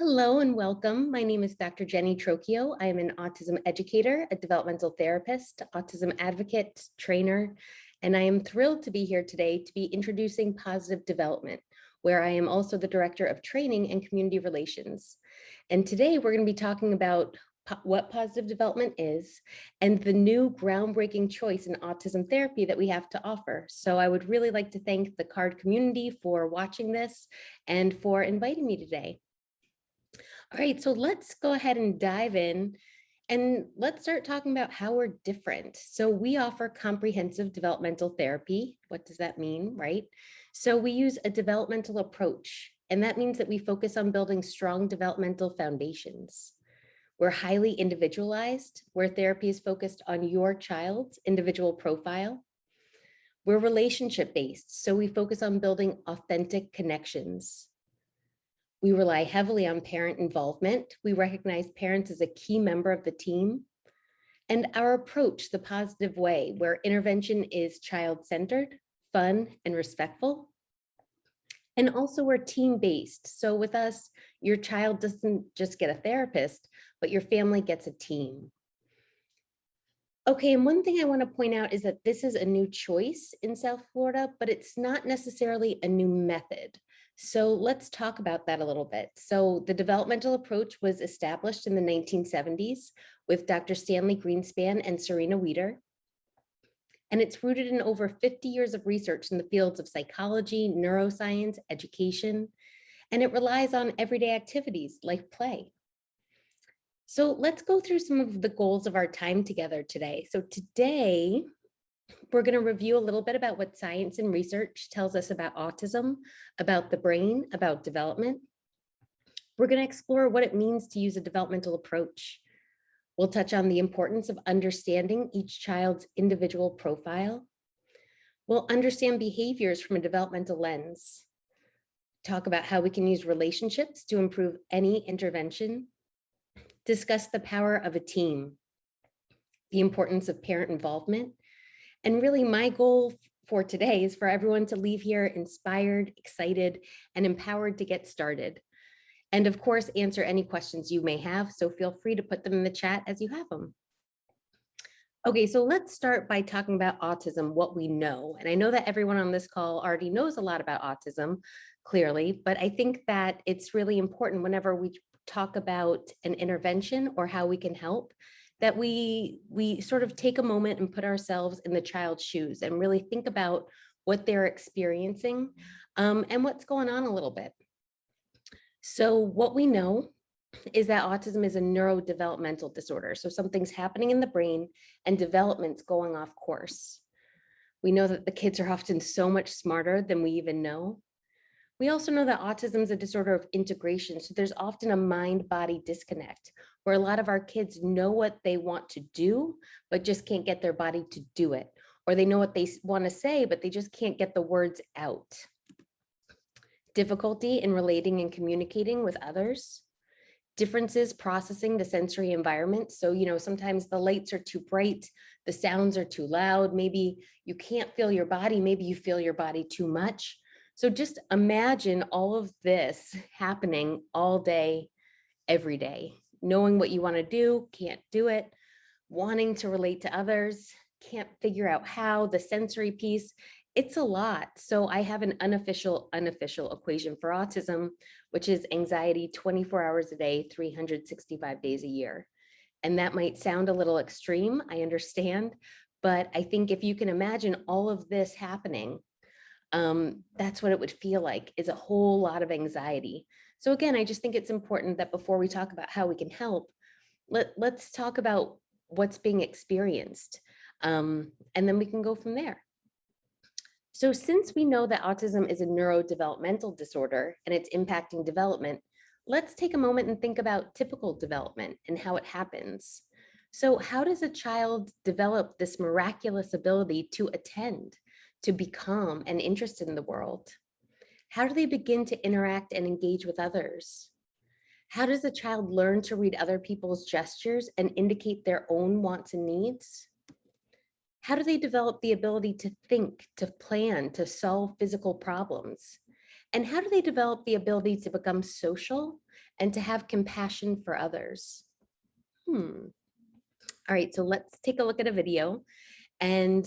Hello and welcome. My name is Dr. Jennie Trocchio. I am an autism educator, a developmental therapist, autism advocate, trainer, and I am thrilled to be here today to be introducing positive development, where I am also the director of training and community relations. And today we're going to be talking about what positive development is and the new groundbreaking choice in autism therapy that we have to offer. So I would really like to thank the CARD community for watching this and for inviting me today. All right, so let's go ahead and dive in and let's start talking about how we're different. So we offer comprehensive developmental therapy. What does that mean, right? So we use a developmental approach, and that means that we focus on building strong developmental foundations. We're highly individualized, where therapy is focused on your child's individual profile. We're relationship-based, so we focus on building authentic connections. We rely heavily on parent involvement. We recognize parents as a key member of the team. And our approach, the positive way, where intervention is child-centered, fun, and respectful. And also we're team-based. So with us, your child doesn't just get a therapist, but your family gets a team. Okay, and one thing I want to point out is that this is a new choice in South Florida, but it's not necessarily a new method. So let's talk about that a little bit. So the developmental approach was established in the 1970s with Dr. Stanley Greenspan and Serena Wieder. And it's rooted in over 50 years of research in the fields of psychology, neuroscience, education, and it relies on everyday activities like play. So let's go through some of the goals of our time together today. So today, we're going to review a little bit about what science and research tells us about autism, about the brain, about development. We're going to explore what it means to use a developmental approach. We'll touch on the importance of understanding each child's individual profile. We'll understand behaviors from a developmental lens. Talk about how we can use relationships to improve any intervention. Discuss the power of a team, the importance of parent involvement. And really my goal for today is for everyone to leave here inspired, excited, and empowered to get started. And of course, answer any questions you may have, so feel free to put them in the chat as you have them. Okay, so let's start by talking about autism, what we know. And I know that everyone on this call already knows a lot about autism, clearly, but I think that it's really important whenever we talk about an intervention or how we can help, that we sort of take a moment and put ourselves in the child's shoes and really think about what they're experiencing and what's going on a little bit. So what we know is that autism is a neurodevelopmental disorder. So something's happening in the brain and development's going off course. We know that the kids are often so much smarter than we even know. We also know that autism is a disorder of integration. So there's often a mind-body disconnect where a lot of our kids know what they want to do, but just can't get their body to do it. Or they know what they want to say, but they just can't get the words out. Difficulty in relating and communicating with others. Differences processing the sensory environment. So, sometimes the lights are too bright, the sounds are too loud. Maybe you can't feel your body. Maybe you feel your body too much. So just imagine all of this happening all day, every day, knowing what you want to do, can't do it, wanting to relate to others, can't figure out how, the sensory piece, it's a lot. So I have an unofficial equation for autism, which is anxiety 24 hours a day, 365 days a year. And that might sound a little extreme, I understand, but I think if you can imagine all of this happening, that's what it would feel like, is a whole lot of anxiety. So again, I just think it's important that before we talk about how we can help, let's talk about what's being experienced, and then we can go from there. So since we know that autism is a neurodevelopmental disorder and it's impacting development, let's take a moment and think about typical development and how it happens. So how does a child develop this miraculous ability to attend, to become and interested in the world? How do they begin to interact and engage with others? How does a child learn to read other people's gestures and indicate their own wants and needs? How do they develop the ability to think, to plan, to solve physical problems? And how do they develop the ability to become social and to have compassion for others? All right, so let's take a look at a video. And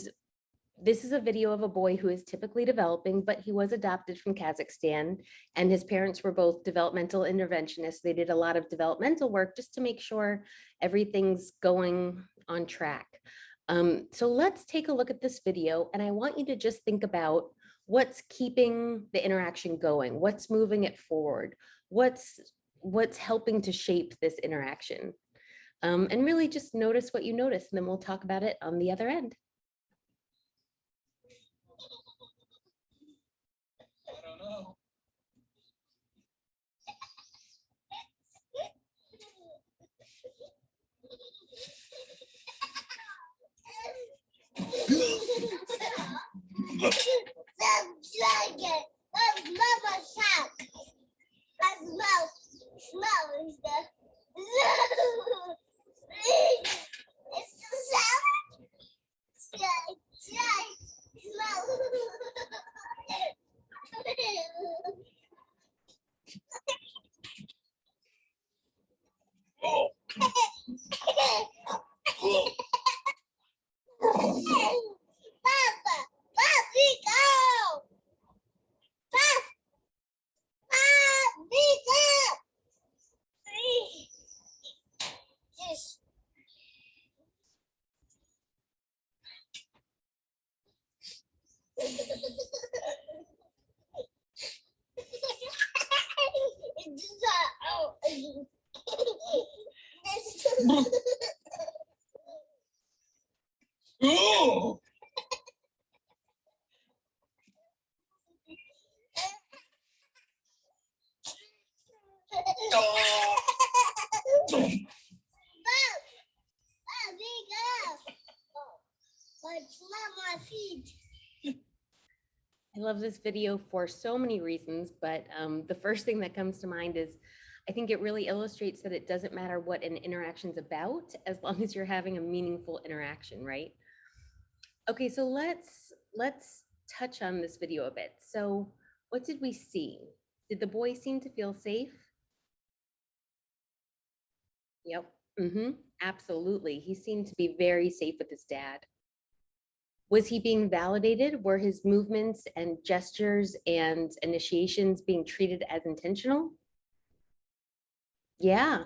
this is a video of a boy who is typically developing, but he was adopted from Kazakhstan, and his parents were both developmental interventionists. They did a lot of developmental work just to make sure everything's going on track. So let's take a look at this video, and I want you to just think about what's keeping the interaction going, what's moving it forward, what's helping to shape this interaction. And really just notice what you notice, and then we'll talk about it on the other end. I don't know. That's Mama's house. That's smell is the it's the sound. Smell. Oh. Papa, Papi, go! Papi, go! Just. Oh! I love this video for so many reasons, but the first thing that comes to mind is I think it really illustrates that it doesn't matter what an interaction's about, as long as you're having a meaningful interaction, right? Okay, so let's touch on this video a bit. So what did we see? Did the boy seem to feel safe? Yep. Absolutely. He seemed to be very safe with his dad. Was he being validated? Were his movements and gestures and initiations being treated as intentional? Yeah,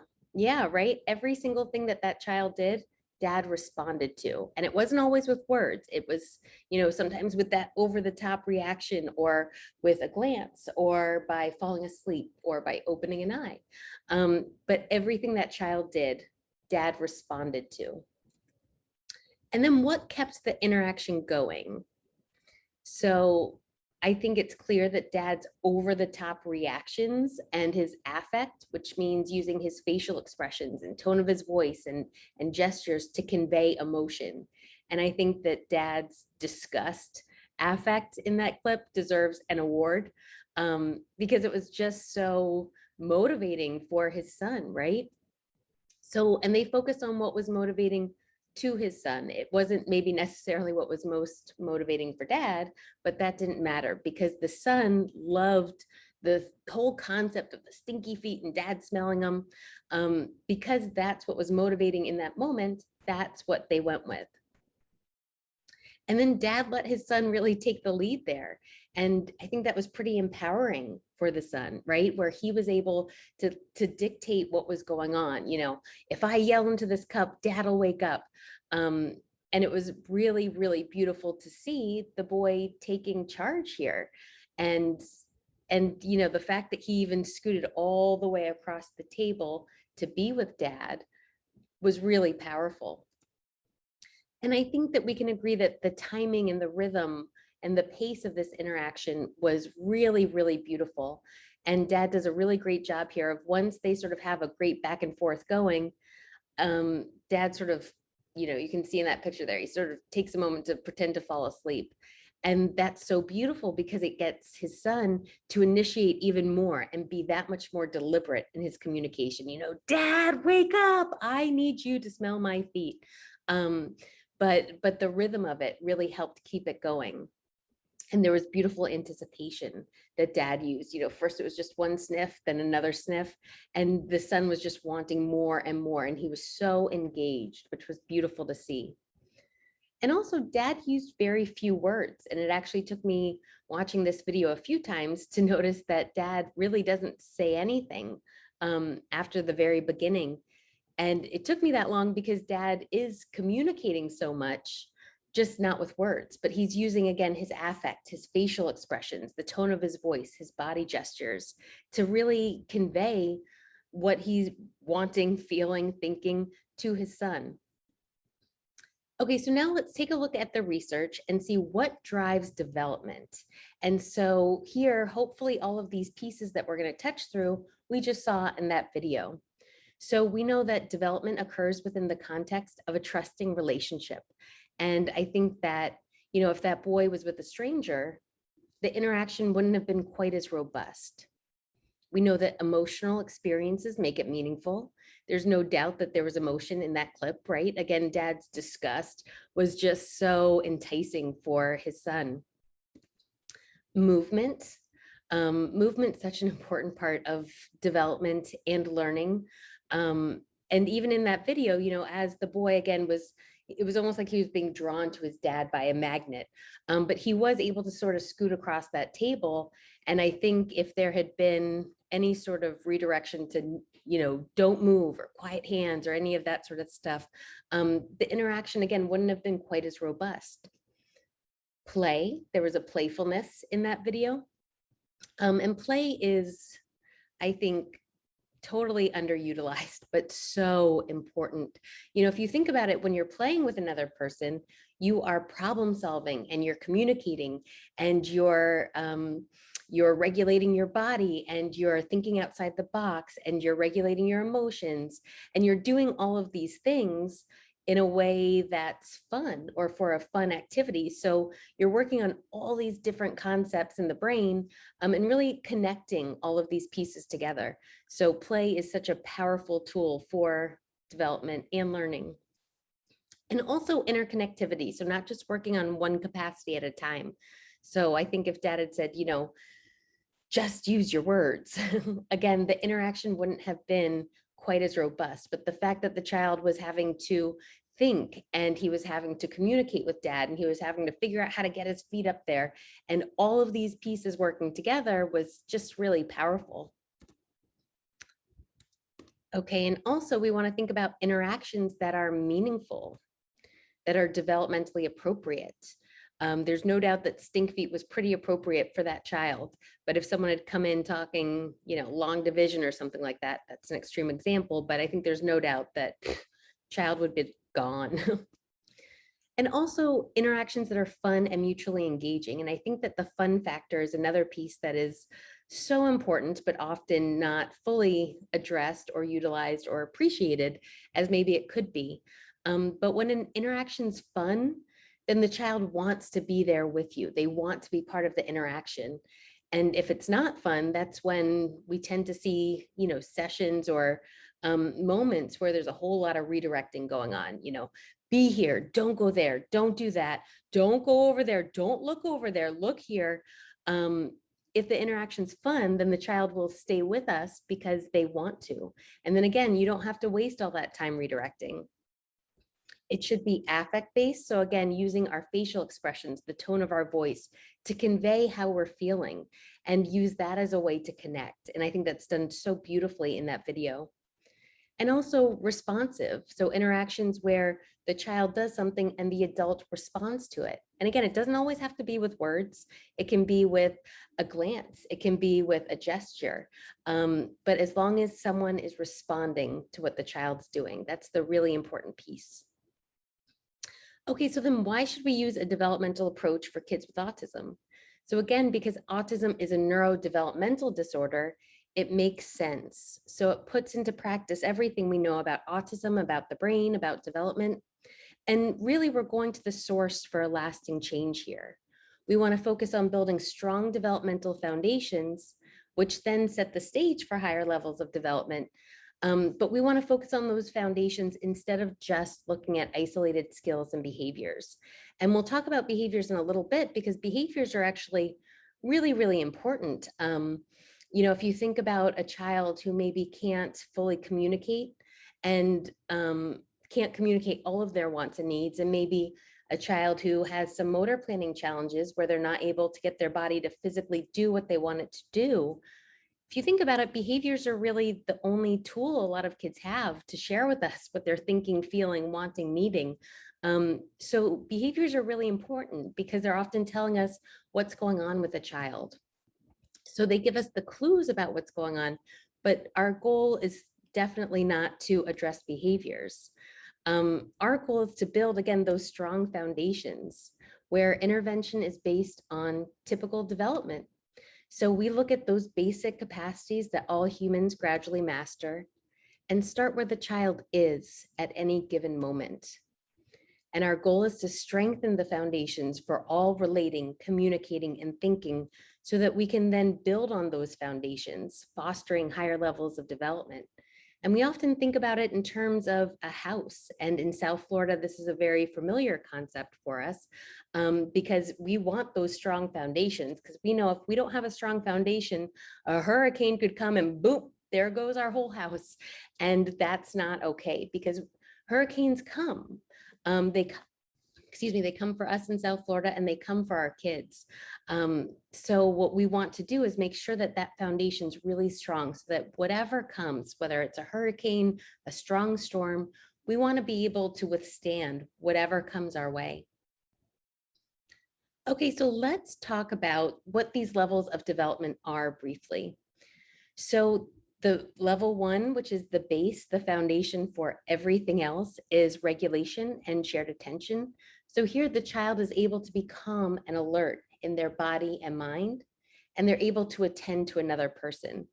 right. Every single thing that that child did, dad responded to. And it wasn't always with words. It was, sometimes with that over the top reaction, or with a glance, or by falling asleep, or by opening an eye. But everything that child did, dad responded to. And then what kept the interaction going? So I think it's clear that dad's over the top reactions and his affect, which means using his facial expressions and tone of his voice and gestures to convey emotion. And I think that dad's disgust affect in that clip deserves an award, because it was just so motivating for his son, right? So, and they focused on what was motivating to his son. It wasn't maybe necessarily what was most motivating for dad, but that didn't matter because the son loved the whole concept of the stinky feet and dad smelling them, because that's what was motivating in that moment. That's what they went with. And then dad let his son really take the lead there. And I think that was pretty empowering for the son, right? Where he was able to dictate what was going on. If I yell into this cup, dad'll wake up. And it was really, really beautiful to see the boy taking charge here. And the fact that he even scooted all the way across the table to be with dad was really powerful. And I think that we can agree that the timing and the rhythm and the pace of this interaction was really, really beautiful. And dad does a really great job here of, once they sort of have a great back and forth going, dad sort of, you can see in that picture there, he sort of takes a moment to pretend to fall asleep. And that's so beautiful because it gets his son to initiate even more and be that much more deliberate in his communication. Dad, wake up. I need you to smell my feet. But the rhythm of it really helped keep it going. And there was beautiful anticipation that dad used. First it was just one sniff, then another sniff, and the son was just wanting more and more. And he was so engaged, which was beautiful to see. And also, dad used very few words. And it actually took me watching this video a few times to notice that dad really doesn't say anything after the very beginning. And it took me that long because dad is communicating so much, just not with words, but he's using, again, his affect, his facial expressions, the tone of his voice, his body gestures to really convey what he's wanting, feeling, thinking to his son. Okay, so now let's take a look at the research and see what drives development. And so here, hopefully all of these pieces that we're going to touch through, we just saw in that video. So we know that development occurs within the context of a trusting relationship. And I think that, if that boy was with a stranger, the interaction wouldn't have been quite as robust. We know that emotional experiences make it meaningful. There's no doubt that there was emotion in that clip, right? Again, dad's disgust was just so enticing for his son. Movement. Movement's such an important part of development and learning. And even in that video, as the boy again it was almost like he was being drawn to his dad by a magnet. But he was able to sort of scoot across that table. And I think if there had been any sort of redirection to, don't move or quiet hands or any of that sort of stuff, the interaction again wouldn't have been quite as robust. Play, there was a playfulness in that video. And play is, I think, totally underutilized, but so important. If you think about it, when you're playing with another person, you are problem solving and you're communicating and you're regulating your body and you're thinking outside the box and you're regulating your emotions and you're doing all of these things in a way that's fun or for a fun activity. So you're working on all these different concepts in the brain and really connecting all of these pieces together. So play is such a powerful tool for development and learning. And also interconnectivity. So not just working on one capacity at a time. So I think if dad had said, just use your words, again, the interaction wouldn't have been quite as robust. But the fact that the child was having to think and he was having to communicate with dad and he was having to figure out how to get his feet up there and all of these pieces working together was just really powerful. Okay, and also we want to think about interactions that are meaningful, that are developmentally appropriate. There's no doubt that stink feet was pretty appropriate for that child. But if someone had come in talking, long division or something like that, that's an extreme example. But I think there's no doubt that child would be gone. And also interactions that are fun and mutually engaging. And I think that the fun factor is another piece that is so important, but often not fully addressed or utilized or appreciated as maybe it could be. But when an interaction's fun, then the child wants to be there with you. They want to be part of the interaction. And if it's not fun, that's when we tend to see, sessions or moments where there's a whole lot of redirecting going on, be here, don't go there, don't do that, don't go over there, don't look over there, look here. If the interaction's fun, then the child will stay with us because they want to. And then again, you don't have to waste all that time redirecting. It should be affect-based. So again, using our facial expressions, the tone of our voice to convey how we're feeling and use that as a way to connect. And I think that's done so beautifully in that video. And also responsive. So interactions where the child does something and the adult responds to it. And again, it doesn't always have to be with words. It can be with a glance. It can be with a gesture. But as long as someone is responding to what the child's doing, that's the really important piece. Okay, so then why should we use a developmental approach for kids with autism? So again, because autism is a neurodevelopmental disorder, it makes sense. So it puts into practice everything we know about autism, about the brain, about development. And really, we're going to the source for a lasting change here. We want to focus on building strong developmental foundations, which then set the stage for higher levels of development. But we want to focus on those foundations instead of just looking at isolated skills and behaviors. And we'll talk about behaviors in a little bit because behaviors are actually really, really important. If you think about a child who maybe can't fully communicate and can't communicate all of their wants and needs, and maybe a child who has some motor planning challenges where they're not able to get their body to physically do what they want it to do. If you think about it, behaviors are really the only tool a lot of kids have to share with us what they're thinking, feeling, wanting, needing. So behaviors are really important because they're often telling us what's going on with a child. So they give us the clues about what's going on, but our goal is definitely not to address behaviors. Our goal is to build, again, those strong foundations where intervention is based on typical development. So we look at those basic capacities that all humans gradually master and start where the child is at any given moment. And our goal is to strengthen the foundations for all relating, communicating, and thinking so that we can then build on those foundations, fostering higher levels of development. And we often think about it in terms of a house. And in South Florida, this is a very familiar concept for us because we want those strong foundations, because we know if we don't have a strong foundation, a hurricane could come and boom, there goes our whole house. And that's not okay because hurricanes come. They come for us in South Florida and they come for our kids. So what we want to do is make sure that that foundation is really strong so that whatever comes, whether it's a hurricane, a strong storm, we want to be able to withstand whatever comes our way. Okay, so let's talk about what these levels of development are briefly. So the level 1, which is the base, the foundation for everything else, is regulation and shared attention. So here the child is able to be calm and alert in their body and mind, and they're able to attend to another person.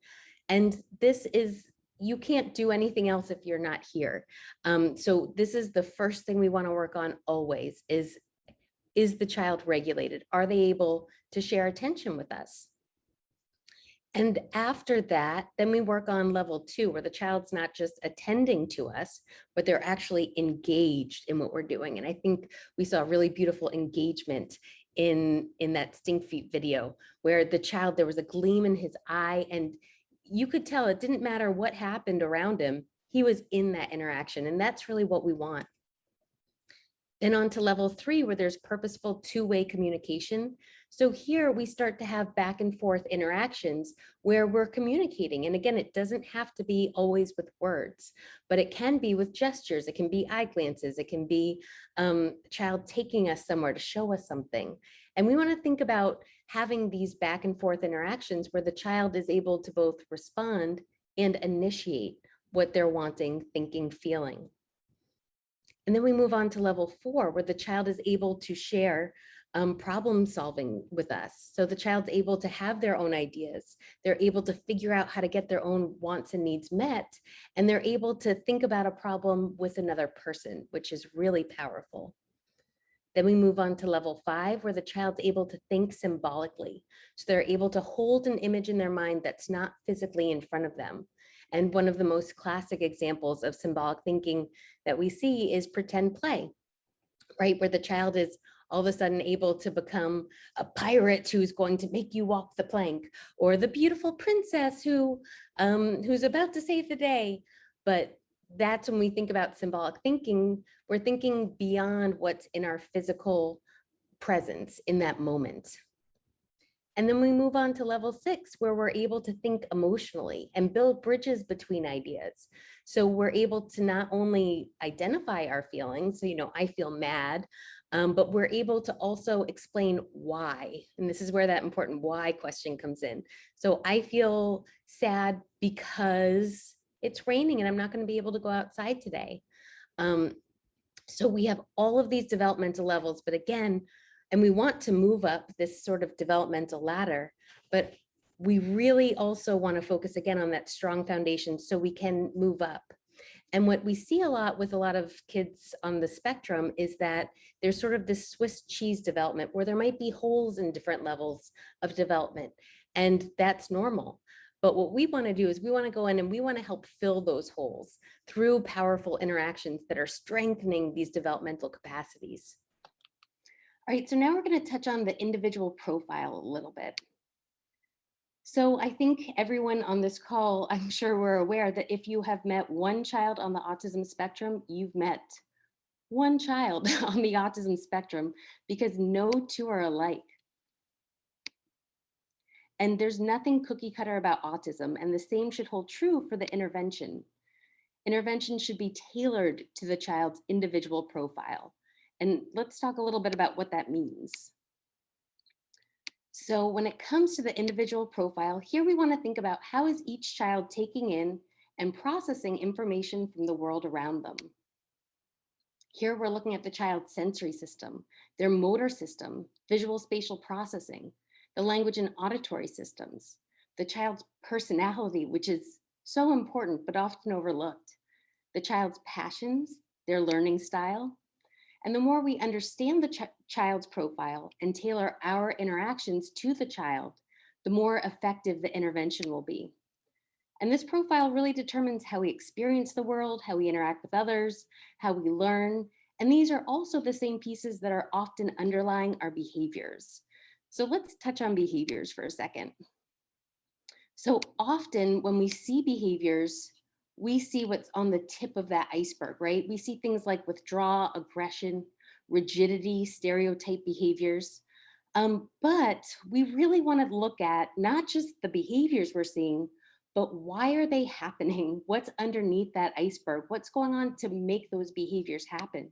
And this is, you can't do anything else if you're not here. So this is the first thing we want to work on always is the child regulated? Are they able to share attention with us? And after that, then we work on level 2, where the child's not just attending to us, but they're actually engaged in what we're doing. And I think we saw really beautiful engagement in that Stink Feet video, where the child, there was a gleam in his eye, and you could tell it didn't matter what happened around him, he was in that interaction. And that's really what we want. Then on to level 3, where there's purposeful two-way communication. So here we start to have back and forth interactions where we're communicating. And again, it doesn't have to be always with words, but it can be with gestures. It can be eye glances. It can be a child taking us somewhere to show us something. And we want to think about having these back and forth interactions where the child is able to both respond and initiate what they're wanting, thinking, feeling. And then we move on to level 4, where the child is able to share problem solving with us. So the child's able to have their own ideas. They're able to figure out how to get their own wants and needs met. And they're able to think about a problem with another person, which is really powerful. Then we move on to level 5, where the child's able to think symbolically. So they're able to hold an image in their mind that's not physically in front of them. And one of the most classic examples of symbolic thinking that we see is pretend play, right? Where the child is all of a sudden able to become a pirate who's going to make you walk the plank, or the beautiful princess who's about to save the day. But that's when we think about symbolic thinking, we're thinking beyond what's in our physical presence in that moment. And then we move on to level 6, where we're able to think emotionally and build bridges between ideas. So we're able to not only identify our feelings, so, I feel mad, but we're able to also explain why. And this is where that important why question comes in. So I feel sad because it's raining and I'm not going to be able to go outside today. So we have all of these developmental levels, but again, and we want to move up this sort of developmental ladder, but we really also want to focus again on that strong foundation so we can move up. And what we see a lot with a lot of kids on the spectrum is that there's sort of this Swiss cheese development where there might be holes in different levels of development, and that's normal. But what we want to do is we want to go in and we want to help fill those holes through powerful interactions that are strengthening these developmental capacities. All right, so now we're going to touch on the individual profile a little bit. So I think everyone on this call, I'm sure we're aware that if you have met one child on the autism spectrum, you've met one child on the autism spectrum, because no two are alike. And there's nothing cookie cutter about autism, and the same should hold true for the intervention. Intervention should be tailored to the child's individual profile. And let's talk a little bit about what that means. So when it comes to the individual profile, here we want to think about how is each child taking in and processing information from the world around them. Here we're looking at the child's sensory system, their motor system, visual spatial processing, the language and auditory systems, the child's personality, which is so important but often overlooked, the child's passions, their learning style. And the more we understand the child's profile and tailor our interactions to the child, the more effective the intervention will be. And this profile really determines how we experience the world, how we interact with others, how we learn. And these are also the same pieces that are often underlying our behaviors. So let's touch on behaviors for a second. So often when we see behaviors, we see what's on the tip of that iceberg, right? We see things like withdrawal, aggression, rigidity, stereotype behaviors. But we really want to look at not just the behaviors we're seeing, but why are they happening? What's underneath that iceberg? What's going on to make those behaviors happen?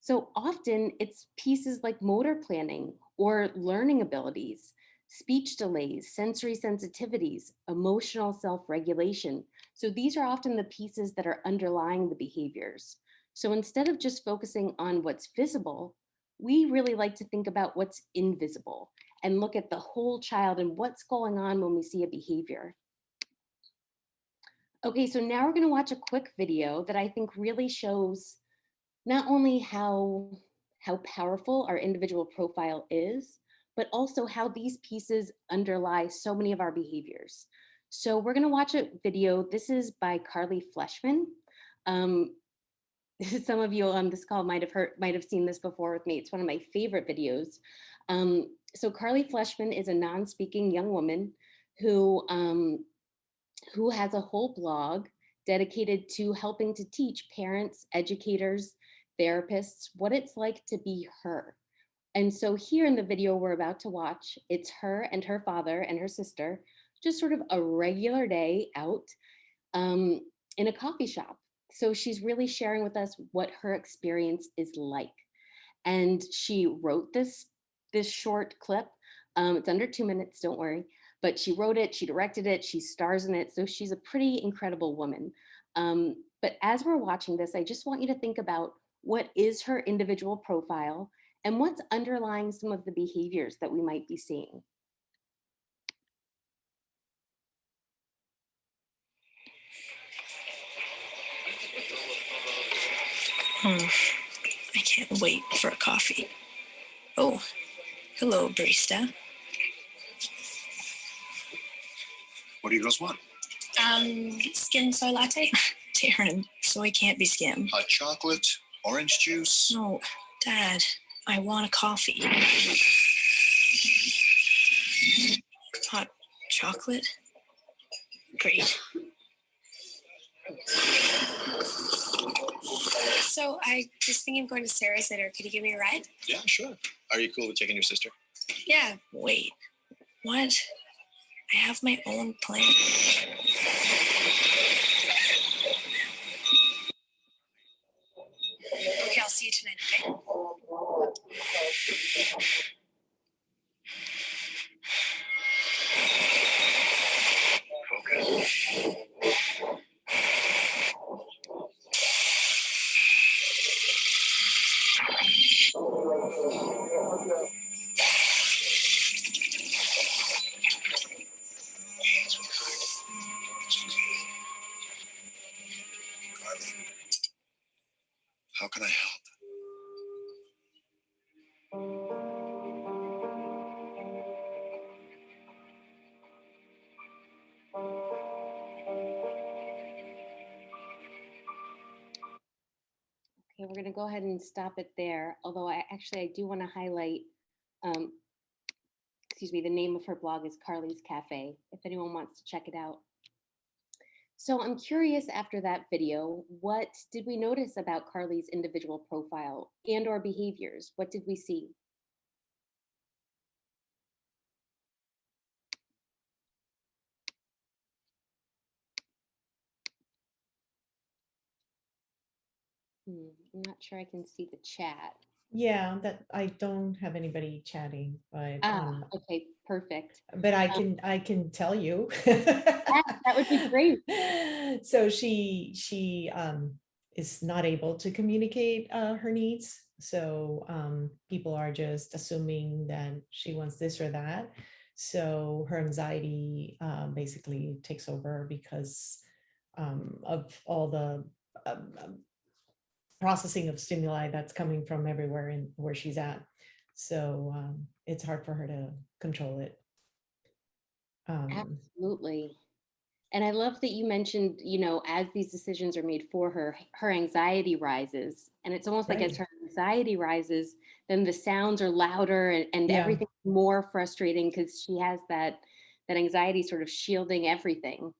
So often it's pieces like motor planning or learning abilities, speech delays, sensory sensitivities, emotional self-regulation. So these are often the pieces that are underlying the behaviors. So instead of just focusing on what's visible, we really like to think about what's invisible and look at the whole child and what's going on when we see a behavior. Okay, so now we're going to watch a quick video that I think really shows not only how powerful our individual profile is, but also how these pieces underlie so many of our behaviors. So we're going to watch a video. This is by Carly Fleshman. Some of you on this call might have seen this before with me. It's one of my favorite videos. So Carly Fleshman is a non-speaking young woman who has a whole blog dedicated to helping to teach parents, educators, therapists, what it's like to be her. And so here in the video we're about to watch, it's her and her father and her sister, just sort of a regular day out in a coffee shop. So she's really sharing with us what her experience is like. And she wrote this short clip. It's under 2 minutes, don't worry. But she wrote it, she directed it, she stars in it. So she's a pretty incredible woman. But as we're watching this, I just want you to think about what is her individual profile and what's underlying some of the behaviors that we might be seeing. I can't wait for a coffee. Oh, hello, barista. What do you girls want? Skim soy latte? Darren, soy can't be skim. Hot chocolate, orange juice. No, Dad, I want a coffee. Hot chocolate? Great. So I was thinking of going to Sarah's later. Could you give me a ride? Yeah, sure. Are you cool with taking your sister? Yeah. Wait. What? I have my own plan. Okay, I'll see you tonight, okay? Focus. How can I help? we're going to go ahead and stop it there. Although I do want to highlight, um, the name of her blog is Carly's Cafe, if anyone wants to check it out. So I'm curious, after that video, what did we notice about Carly's individual profile and or behaviors? What did we see? I'm not sure I can see the chat. Yeah, that I don't have anybody chatting, Okay, perfect. but I can tell you. That would be great. So she is not able to communicate her needs. So people are just assuming that she wants this or that. So her anxiety basically takes over because of all the processing of stimuli that's coming from everywhere and where she's at. So it's hard for her to control it. Absolutely. And I love that you mentioned, as these decisions are made for her, her anxiety rises. And it's almost like as Right. her anxiety rises, then the sounds are louder and Yeah. everything's more frustrating because she has that anxiety sort of shielding everything.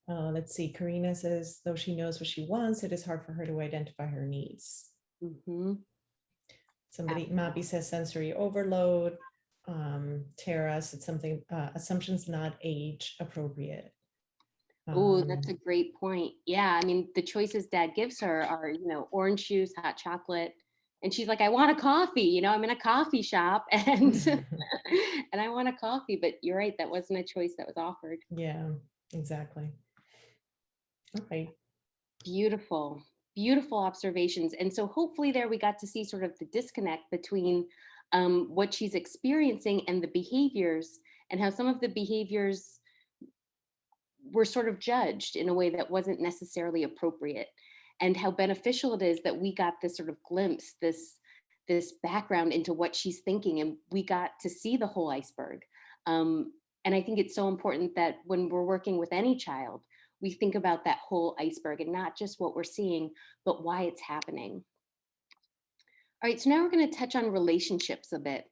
Let's see. Karina says, though she knows what she wants, it is hard for her to identify her needs. Mm-hmm. Somebody, Mappy says sensory overload. Tara said something, assumptions not age appropriate. Oh, that's a great point. Yeah, I mean, the choices Dad gives her are, orange juice, hot chocolate, and she's like, "I want a coffee." I'm in a coffee shop, and and I want a coffee. But you're right, that wasn't a choice that was offered. Yeah, exactly. Okay. Beautiful, beautiful observations. And so hopefully there we got to see sort of the disconnect between what she's experiencing and the behaviors, and how some of the behaviors were sort of judged in a way that wasn't necessarily appropriate, and how beneficial it is that we got this sort of glimpse, this background into what she's thinking, and we got to see the whole iceberg. And I think it's so important that when we're working with any child, we think about that whole iceberg and not just what we're seeing, but why it's happening. All right, so now we're going to touch on relationships a bit.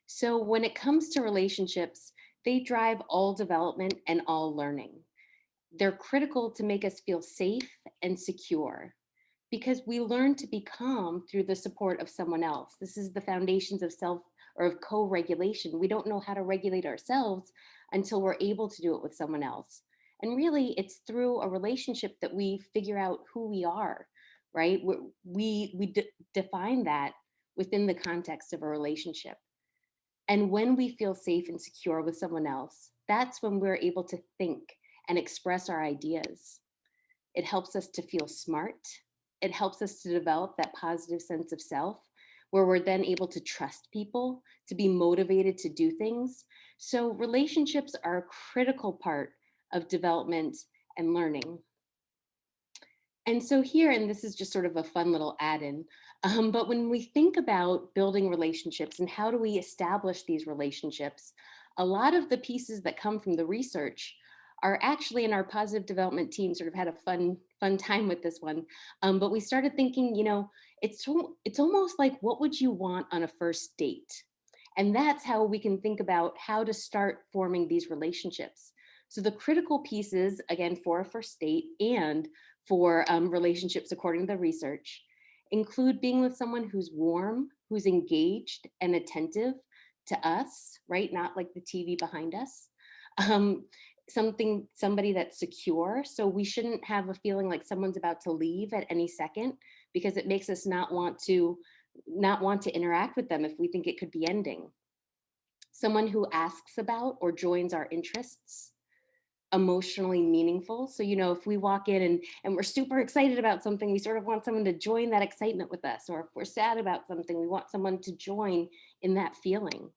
So when it comes to relationships, they drive all development and all learning. They're critical to make us feel safe and secure, because we learn to be calm through the support of someone else. This is the foundations of self or of co-regulation. We don't know how to regulate ourselves until we're able to do it with someone else. And really, it's through a relationship that we figure out who we are, right? We define that within the context of a relationship. And when we feel safe and secure with someone else, that's when we're able to think and express our ideas. It helps us to feel smart. It helps us to develop that positive sense of self, where we're then able to trust people, to be motivated to do things. So relationships are a critical part of development and learning. And so here, and this is just sort of a fun little add-in, but when we think about building relationships and how do we establish these relationships, a lot of the pieces that come from the research are actually, in our positive development team, sort of had a fun time with this one. But we started thinking, it's almost like, what would you want on a first date? And that's how we can think about how to start forming these relationships. So the critical pieces, again, for a first date and for relationships, according to the research, include being with someone who's warm, who's engaged and attentive to us, right? Not like the TV behind us. Somebody that's secure. So we shouldn't have a feeling like someone's about to leave at any second, because it makes us not want to interact with them if we think it could be ending. Someone who asks about or joins our interests. Emotionally meaningful. So, if we walk in and we're super excited about something, we sort of want someone to join that excitement with us. Or if we're sad about something, we want someone to join in that feeling.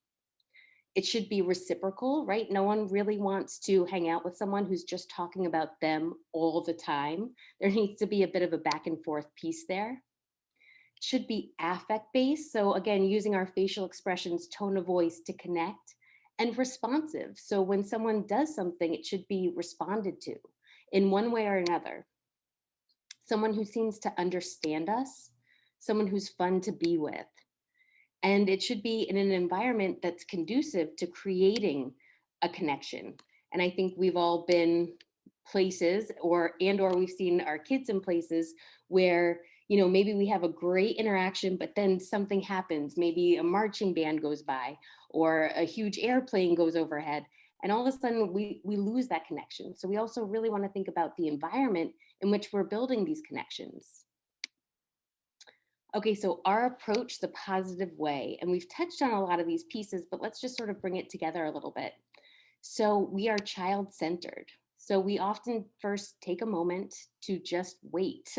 It should be reciprocal, right? No one really wants to hang out with someone who's just talking about them all the time. There needs to be a bit of a back and forth piece there. It should be affect based. So again, using our facial expressions, tone of voice to connect, and responsive. So when someone does something, it should be responded to in one way or another. Someone who seems to understand us. someone who's fun to be with. And it should be in an environment that's conducive to creating a connection. And I think we've all been places or we've seen our kids in places where, maybe we have a great interaction, but then something happens. Maybe a marching band goes by or a huge airplane goes overhead. And all of a sudden we lose that connection. So we also really want to think about the environment in which we're building these connections. Okay, so our approach, the positive way, and we've touched on a lot of these pieces, but let's just sort of bring it together a little bit. So we are child-centered. So we often first take a moment to just wait,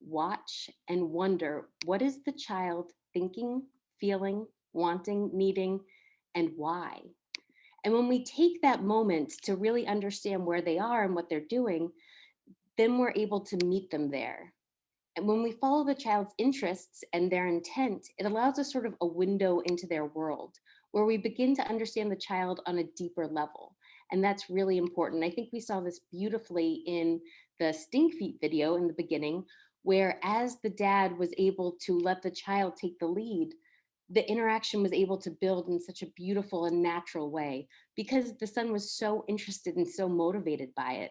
watch, and wonder, what is the child thinking, feeling, wanting, needing, and why? And when we take that moment to really understand where they are and what they're doing, then we're able to meet them there. And when we follow the child's interests and their intent, it allows us sort of a window into their world where we begin to understand the child on a deeper level. And that's really important. I think we saw this beautifully in the Stink Feet video in the beginning, where as the dad was able to let the child take the lead, the interaction was able to build in such a beautiful and natural way because the son was so interested and so motivated by it.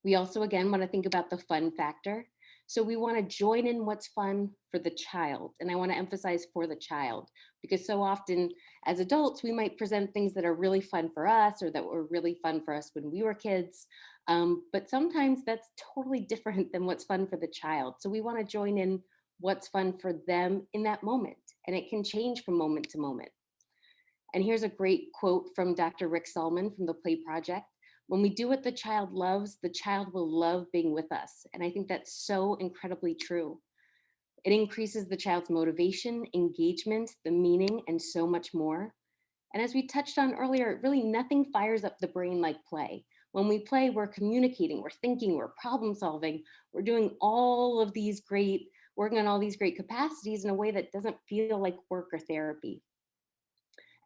We also, again, want to think about the fun factor. So we want to join in what's fun for the child. And I want to emphasize for the child, because so often as adults, we might present things that are really fun for us or that were really fun for us when we were kids. But sometimes that's totally different than what's fun for the child. So we want to join in what's fun for them in that moment. And it can change from moment to moment. And here's a great quote from Dr. Rick Solomon from the Play Project. When we do what the child loves, the child will love being with us. And I think that's so incredibly true. It increases the child's motivation, engagement, the meaning, and so much more. And as we touched on earlier, really nothing fires up the brain like play. When we play, we're communicating, we're thinking, we're problem solving, we're doing working on all these great capacities in a way that doesn't feel like work or therapy.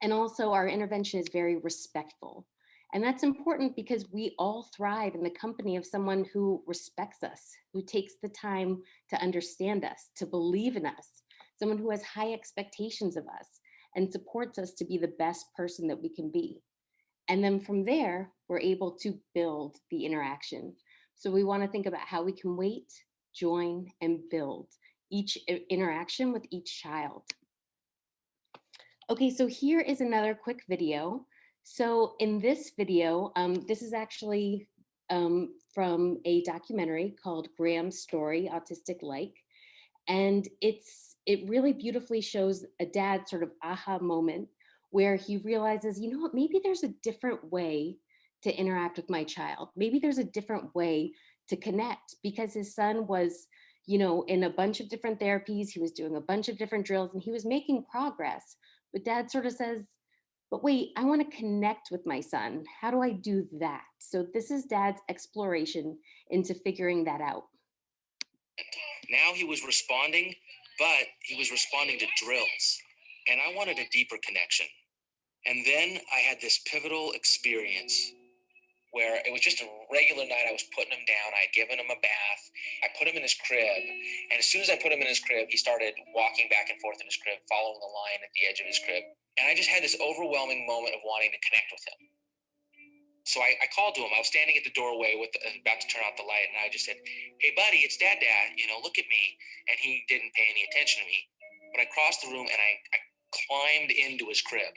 And also our intervention is very respectful. And that's important because we all thrive in the company of someone who respects us, who takes the time to understand us, to believe in us, someone who has high expectations of us and supports us to be the best person that we can be. And then from there, we're able to build the interaction. So we want to think about how we can wait, join, and build each interaction with each child. Okay, so here is another quick video. So in this video, this is actually from a documentary called Graham's Story, Autistic Like. And it really beautifully shows a dad sort of aha moment where he realizes, you know what, maybe there's a different way to interact with my child. Maybe there's a different way to connect, because his son was, in a bunch of different therapies, he was doing a bunch of different drills and he was making progress. But dad sort of says, but wait, I want to connect with my son. How do I do that? So this is dad's exploration into figuring that out. Now he was responding, but he was responding to drills. And I wanted a deeper connection. And then I had this pivotal experience where it was just a regular night. I was putting him down. I had given him a bath. I put him in his crib. And as soon as I put him in his crib, he started walking back and forth in his crib, following the line at the edge of his crib. And I just had this overwhelming moment of wanting to connect with him. So I called to him. I was standing at the doorway about to turn out the light. And I just said, hey, buddy, it's Dad, look at me. And he didn't pay any attention to me. But I crossed the room and I climbed into his crib.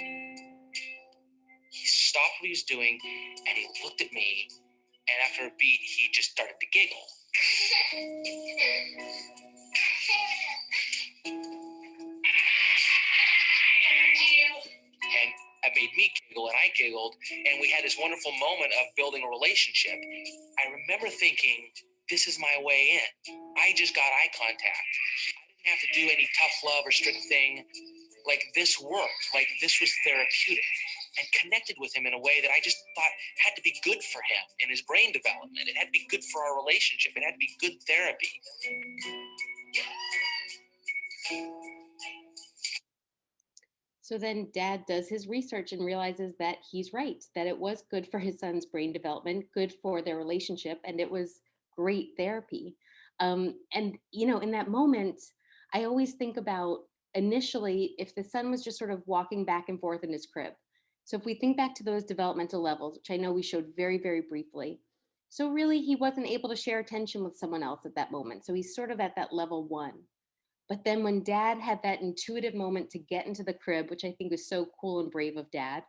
He stopped what he was doing and he looked at me. And after a beat, he just started to giggle. And that made me giggle and I giggled. And we had this wonderful moment of building a relationship. I remember thinking, this is my way in. I just got eye contact. I didn't have to do any tough love or strict thing. Like, this worked. Like, this was therapeutic. And connected with him in a way that I just thought had to be good for him in his brain development. It had to be good for our relationship. It had to be good therapy. So then dad does his research and realizes that he's right, that it was good for his son's brain development, good for their relationship, and it was great therapy. And, in that moment, I always think about initially if the son was just sort of walking back and forth in his crib. So if we think back to those developmental levels, which I know we showed very, very briefly. So really he wasn't able to share attention with someone else at that moment. So he's sort of at that level 1. But then when dad had that intuitive moment to get into the crib, which I think was so cool and brave of dad.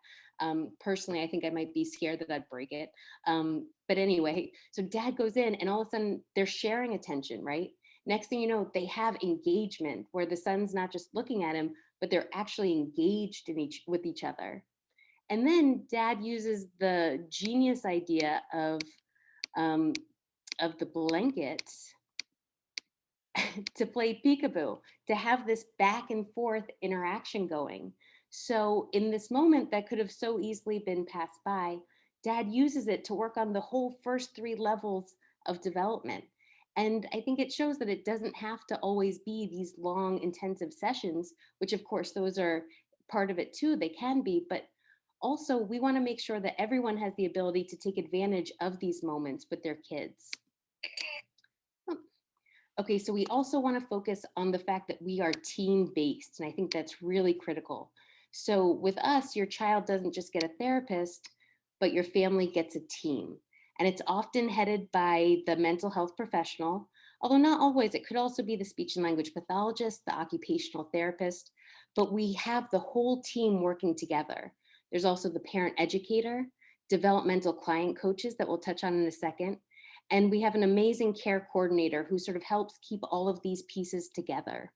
Personally, I think I might be scared that I'd break it. But anyway, so dad goes in and all of a sudden they're sharing attention, right? Next thing you know, they have engagement where the son's not just looking at him, but they're actually engaged with each other. And then dad uses the genius idea um, of the blanket to play peekaboo, to have this back and forth interaction going. So in this moment that could have so easily been passed by, dad uses it to work on the whole first 3 levels of development. And I think it shows that it doesn't have to always be these long, intensive sessions, which of course those are part of it too, they can be, but also we want to make sure that everyone has the ability to take advantage of these moments with their kids. Okay, so we also want to focus on the fact that we are team-based, and I think that's really critical. So with us, your child doesn't just get a therapist, but your family gets a team. And it's often headed by the mental health professional, although not always. It could also be the speech and language pathologist, the occupational therapist, but we have the whole team working together. There's also the parent educator, developmental client coaches that we'll touch on in a second, and we have an amazing care coordinator who sort of helps keep all of these pieces together.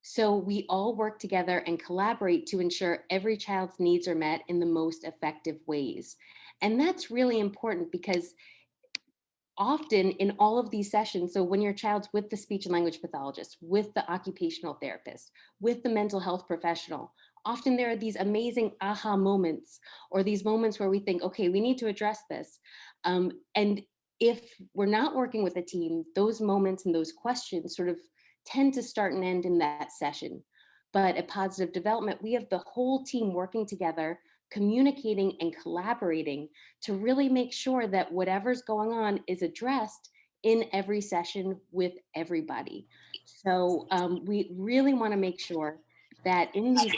So we all work together and collaborate to ensure every child's needs are met in the most effective ways. And that's really important because often in all of these sessions, so when your child's with the speech and language pathologist, with the occupational therapist, with the mental health professional, often there are these amazing aha moments or these moments where we think, okay, we need to address this. And if we're not working with a team, those moments and those questions sort of tend to start and end in that session. But at Positive Development, we have the whole team working together, communicating and collaborating to really make sure that whatever's going on is addressed in every session with everybody. So we really want to make sure that in these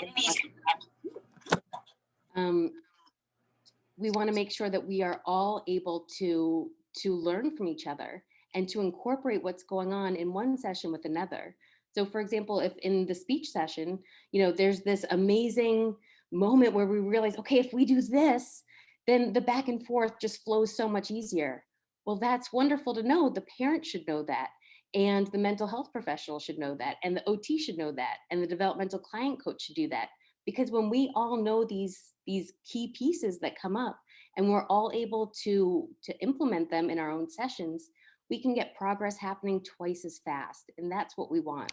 we want to make sure that we are all able to learn from each other and to incorporate what's going on in one session with another. So for example, if in the speech session, there's this amazing moment where we realize, okay, if we do this, then the back and forth just flows so much easier. Well, that's wonderful to know. The parent should know that. And the mental health professional should know that. And the OT should know that. And the developmental client coach should do that. Because when we all know these key pieces that come up and we're all able to implement them in our own sessions, we can get progress happening twice as fast. And that's what we want.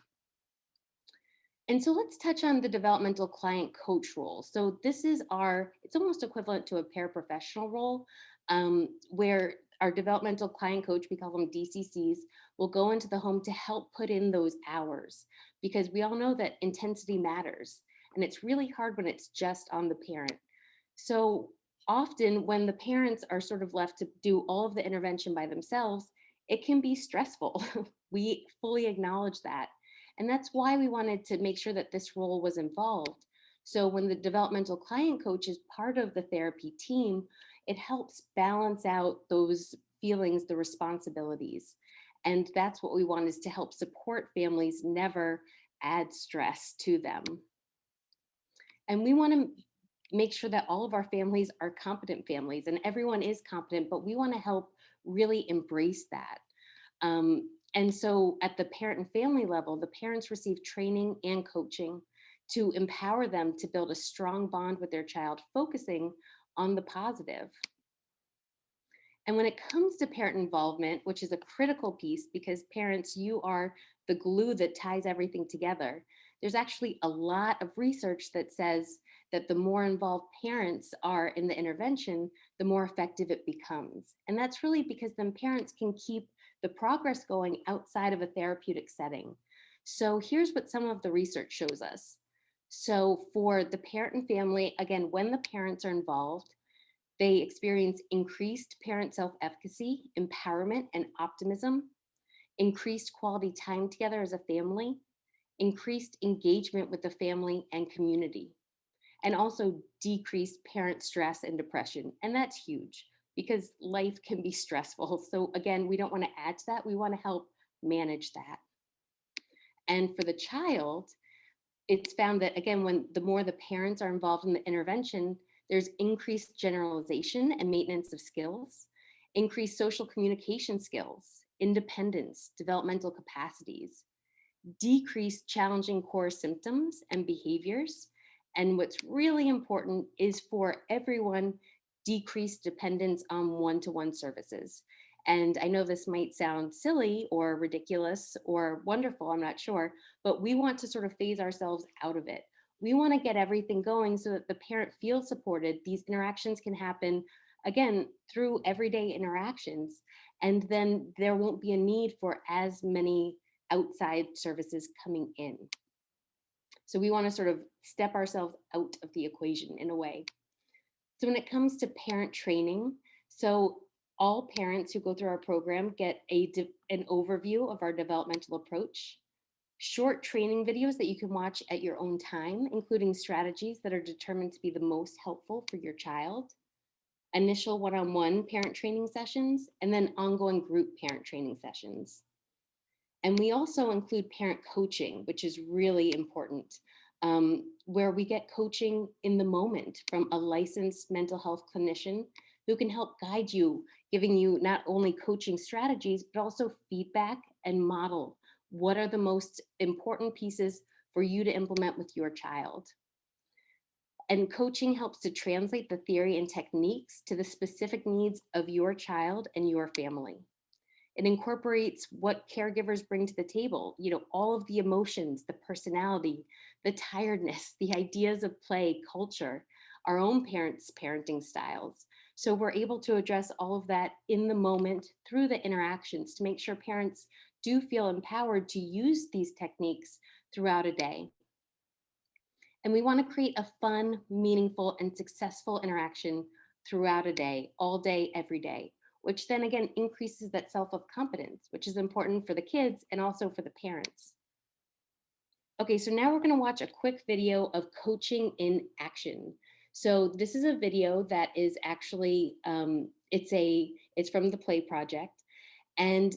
And so let's touch on the developmental client coach role. So this is it's almost equivalent to a paraprofessional role, where our developmental client coach, we call them DCCs, will go into the home to help put in those hours, because we all know that intensity matters. And it's really hard when it's just on the parent. So often when the parents are sort of left to do all of the intervention by themselves, it can be stressful. We fully acknowledge that. And that's why we wanted to make sure that this role was involved. So when the developmental client coach is part of the therapy team, it helps balance out those feelings, the responsibilities. And that's what we want, is to help support families never add stress to them. And we want to make sure that all of our families are competent families, and everyone is competent, but we want to help really embrace that. And so at the parent and family level, the parents receive training and coaching to empower them to build a strong bond with their child, focusing on the positive. And when it comes to parent involvement, which is a critical piece, because parents, you are the glue that ties everything together, there's actually a lot of research that says that the more involved parents are in the intervention, the more effective it becomes. And that's really because then parents can keep the progress going outside of a therapeutic setting. So here's what some of the research shows us. So for the parent and family, again, when the parents are involved, they experience increased parent self-efficacy, empowerment, and optimism. increased quality time together as a family, increased engagement with the family and community, and also decreased parent stress and depression. And that's huge because life can be stressful. So again, we don't want to add to that. We want to help manage that. And for the child, it's found that again, when the more the parents are involved in the intervention, there's increased generalization and maintenance of skills, increased social communication skills, independence, developmental capacities, decreased challenging core symptoms and behaviors. And what's really important is for everyone, decreased dependence on one-to-one services. And I know this might sound silly or ridiculous or wonderful, I'm not sure, but we want to sort of phase ourselves out of it. We want to get everything going so that the parent feels supported. These interactions can happen, again, through everyday interactions. And then there won't be a need for as many outside services coming in. So we want to sort of step ourselves out of the equation in a way. So when it comes to parent training, so all parents who go through our program get an overview of our developmental approach, short training videos that you can watch at your own time, including strategies that are determined to be the most helpful for your child, initial one-on-one parent training sessions, and then ongoing group parent training sessions. And we also include parent coaching, which is really important, where we get coaching in the moment from a licensed mental health clinician who can help guide you, giving you not only coaching strategies, but also feedback and model what are the most important pieces for you to implement with your child. And coaching helps to translate the theory and techniques to the specific needs of your child and your family. It incorporates what caregivers bring to the table, all of the emotions, the personality, the tiredness, the ideas of play, culture, our own parents' parenting styles. So we're able to address all of that in the moment through the interactions to make sure parents do feel empowered to use these techniques throughout a day. And we want to create a fun, meaningful, and successful interaction throughout a day, all day, every day, which then again increases that self of competence, which is important for the kids and also for the parents. Okay, so now we're going to watch a quick video of coaching in action. So this is a video that is actually, it's from the Play Project. And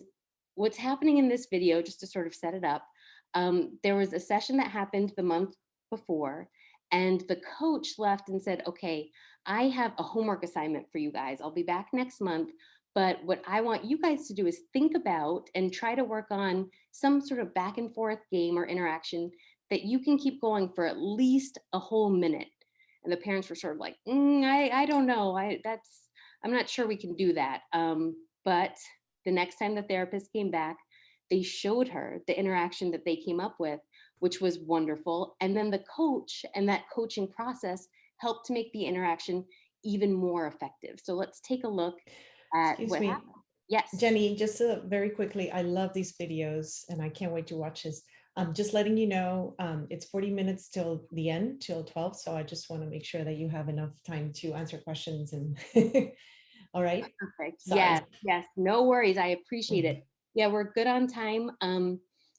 what's happening in this video, just to sort of set it up, there was a session that happened the month before, and the coach left and said, okay, I have a homework assignment for you guys. I'll be back next month. But what I want you guys to do is think about and try to work on some sort of back and forth game or interaction that you can keep going for at least a whole minute. And the parents were sort of like, I don't know. I'm not sure we can do that. But the next time the therapist came back, they showed her the interaction that they came up with, which was wonderful. And then the coach and that coaching process helped to make the interaction even more effective. So let's take a look at what happened. Yes. Jenny, just very quickly, I love these videos and I can't wait to watch this. Just letting you know, it's 40 minutes till the end, till 12. So I just want to make sure that you have enough time to answer questions and all right. Perfect. Sorry. Yes, no worries. I appreciate it. Yeah, we're good on time.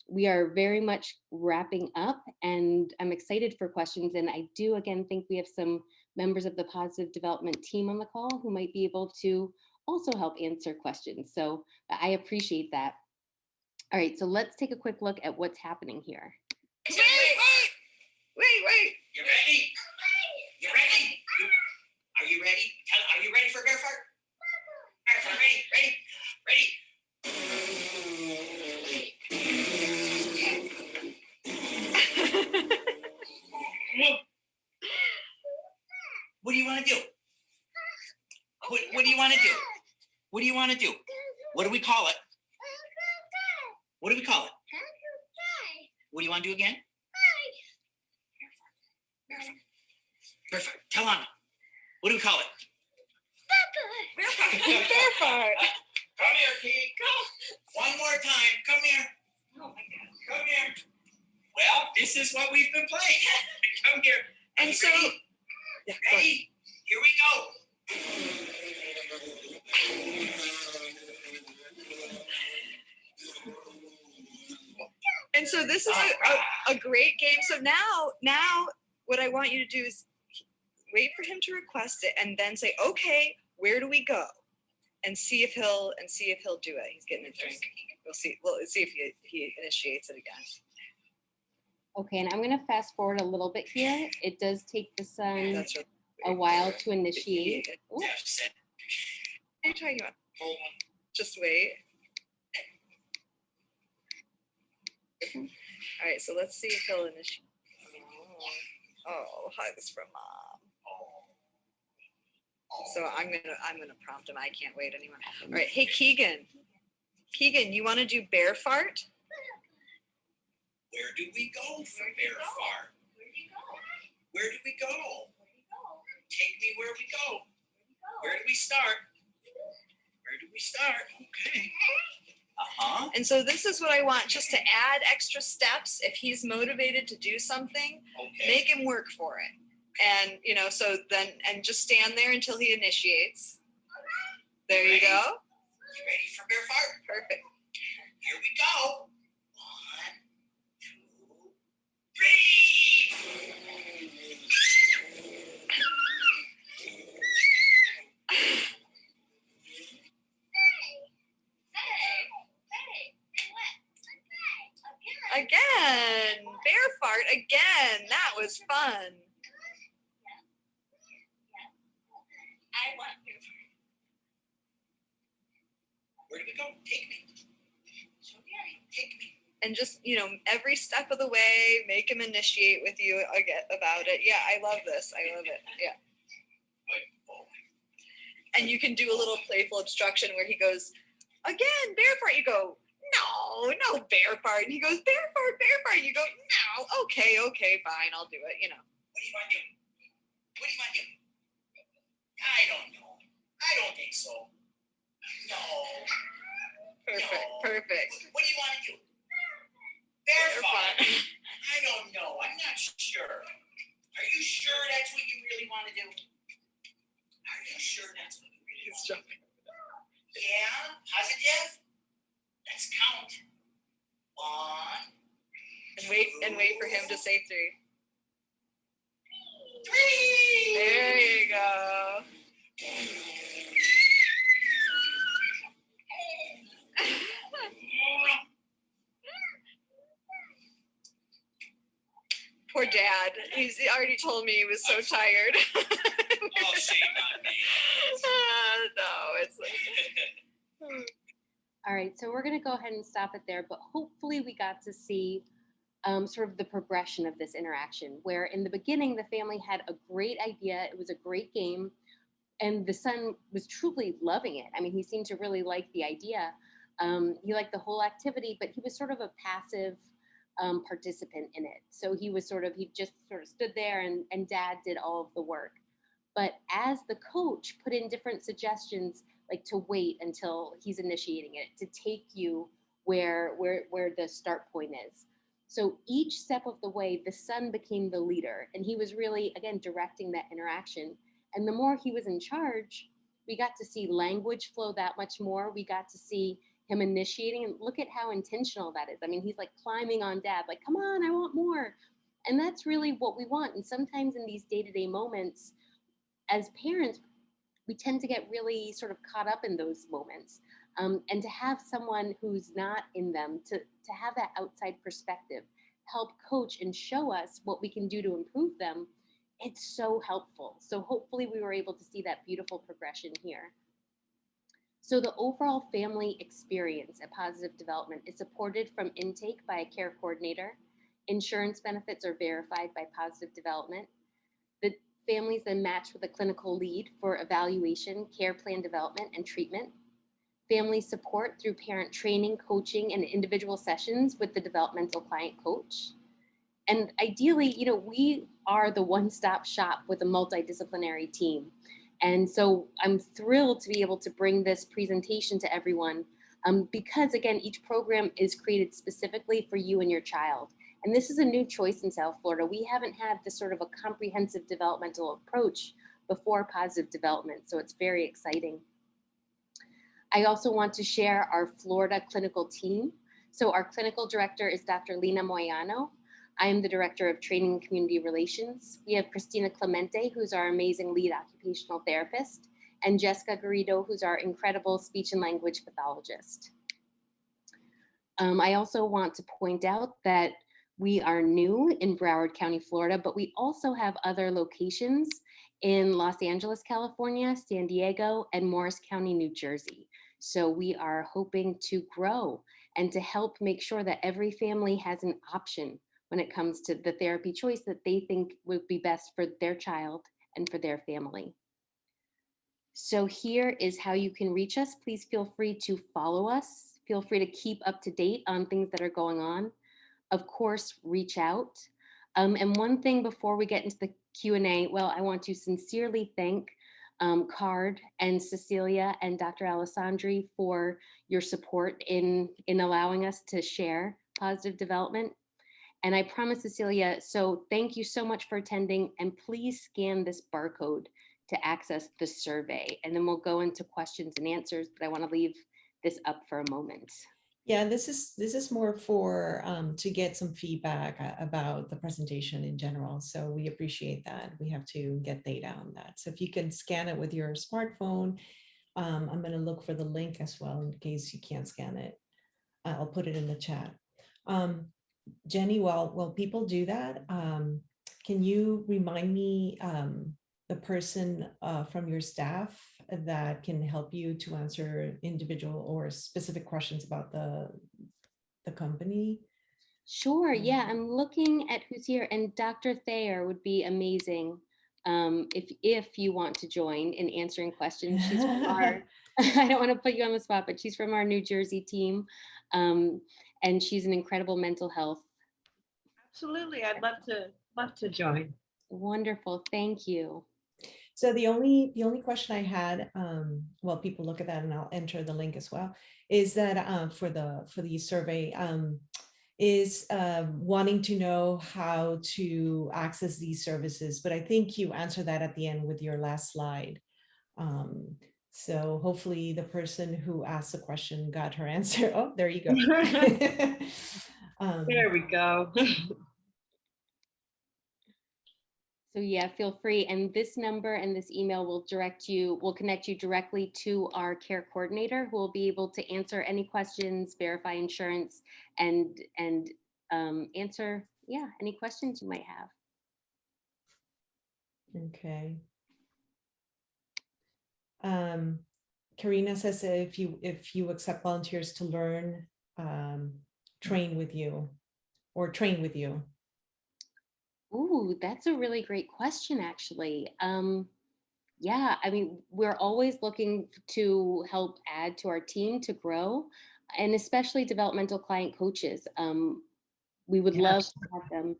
We are very much wrapping up and I'm excited for questions. And I do, again, think we have some members of the positive development team on the call who might be able to also help answer questions. So I appreciate that. All right, so let's take a quick look at what's happening here. Wait. You ready? You ready? Are you ready? Are you ready for Bear Fart? Bear Fart, ready? What do you want to do? What do you want to do? What do you want to do? What do we call it? What do we call it? What do you want to do again? Bear Fart. Tell Anna. What do we call it? Bear Fart. Come here, Kate. Go. One more time. Come here. Oh my God. Come here. Well, this is what we've been playing. Come here. And so, ready? Here we go. So this is a great game. So now what I want you to do is wait for him to request it and then say, okay, where do we go? And see if he'll do it. He's getting a drink. We'll see if he initiates it again. Okay, and I'm gonna fast forward a little bit here. It does take the son That's really a while to initiate. Ooh. What are you talking about? Just wait. All right, so let's see if he'll initiate. Oh, hugs from mom. So I'm gonna prompt him. I can't wait anymore. All right, hey Keegan, you want to do bear fart? Where do we go for bear fart? Where do we go? Take me where we go. Where do we start? Where do we start? Okay. Uh-huh. And so this is what I want, just to add extra steps. If he's motivated to do something, Okay. make him work for it. And so then, and just stand there until he initiates. There you go. You ready for bear fart? Perfect. Here we go. 1, 2, 3. Again, bear fart again. That was fun. I want bear fart. Where do we go? Take me. Take me. And just, every step of the way, make him initiate with you again about it. Yeah, I love this. I love it. Yeah. And you can do a little playful obstruction where he goes, again, bear fart. You go, no bear fart. And he goes, bear fart. You go, no, okay, fine, I'll do it, What do you want to do? What do you want to do? I don't know. I don't think so. No. Perfect. What do you want to do? Bear fart. I don't know. I'm not sure. Are you sure that's what you really want to do? Are you sure that's what you really want to do? Yeah? Positive? Let's count. 1. And wait for him to say 3. 3. There you go. Poor dad. He's already told me he was so tired. Oh, shame on me. No, it's like... All right, so we're going to go ahead and stop it there, but hopefully we got to see sort of the progression of this interaction, where in the beginning, the family had a great idea. It was a great game, and the son was truly loving it. I mean, he seemed to really like the idea. He liked the whole activity, but he was sort of a passive participant in it. So he just sort of stood there and dad did all of the work. But as the coach put in different suggestions, like to wait until he's initiating it, to take you where the start point is. So each step of the way, the son became the leader, and he was really, again, directing that interaction. And the more he was in charge, we got to see language flow that much more. We got to see him initiating, and look at how intentional that is. I mean, he's like climbing on dad, like, come on, I want more. And that's really what we want. And sometimes in these day-to-day moments, as parents, we tend to get really sort of caught up in those moments. And to have someone who's not in them, to have that outside perspective, help coach and show us what we can do to improve them, it's so helpful. So hopefully we were able to see that beautiful progression here. So the overall family experience at Positive Development is supported from intake by a care coordinator. Insurance benefits are verified by Positive Development. The families then match with a clinical lead for evaluation, care plan development, and treatment. Family support through parent training, coaching, and individual sessions with the developmental client coach. And ideally, we are the one-stop shop with a multidisciplinary team. And so I'm thrilled to be able to bring this presentation to everyone because, again, each program is created specifically for you and your child. And this is a new choice in South Florida. We haven't had this sort of a comprehensive developmental approach before Positive Development, so it's very exciting. I also want to share our Florida clinical team. So our clinical director is Dr. Lina Moyano. I am the director of training and community relations. We have Christina Clemente, who's our amazing lead occupational therapist, and Jessica Garrido, who's our incredible speech and language pathologist. I also want to point out that we are new in Broward County, Florida, but we also have other locations in Los Angeles, California, San Diego, and Morris County, New Jersey. So we are hoping to grow and to help make sure that every family has an option when it comes to the therapy choice that they think would be best for their child and for their family. So here is how you can reach us. Please feel free to follow us. Feel free to keep up to date on things that are going on. Of course, reach out. And one thing before we get into the Q&A, well, I want to sincerely thank Card and Cecilia and Dr. Alessandri for your support in allowing us to share positive development. And I promise, Cecilia, so thank you so much for attending, and please scan this barcode to access the survey, and then we'll go into questions and answers, but I want to leave this up for a moment. Yeah, this is more for to get some feedback about the presentation in general. So we appreciate that. We have to get data on that. So if you can scan it with your smartphone, I'm going to look for the link as well in case you can't scan it. I'll put it in the chat. Jennie, while people do that, can you remind me the person from your staff that can help you to answer individual or specific questions about the company? Sure, yeah, I'm looking at who's here, and Dr. Thayer would be amazing if you want to join in answering questions. She's from our, I don't want to put you on the spot, but she's from our New Jersey team, and she's an incredible mental health. Absolutely, I'd love to join. Wonderful, thank you. So the only question I had, well, people look at that and I'll enter the link as well, is that for the survey, is wanting to know how to access these services. But I think you answered that at the end with your last slide. So hopefully the person who asked the question got her answer. Oh, there you go. There we go. So yeah, feel free. And this number and this email will connect you directly to our care coordinator, who will be able to answer any questions, verify insurance, and answer, yeah, any questions you might have. Okay. Karina says if you accept volunteers to learn, train with you. Ooh, that's a really great question, actually. Yeah, I mean, we're always looking to help add to our team to grow, and especially developmental client coaches. We would love to have them.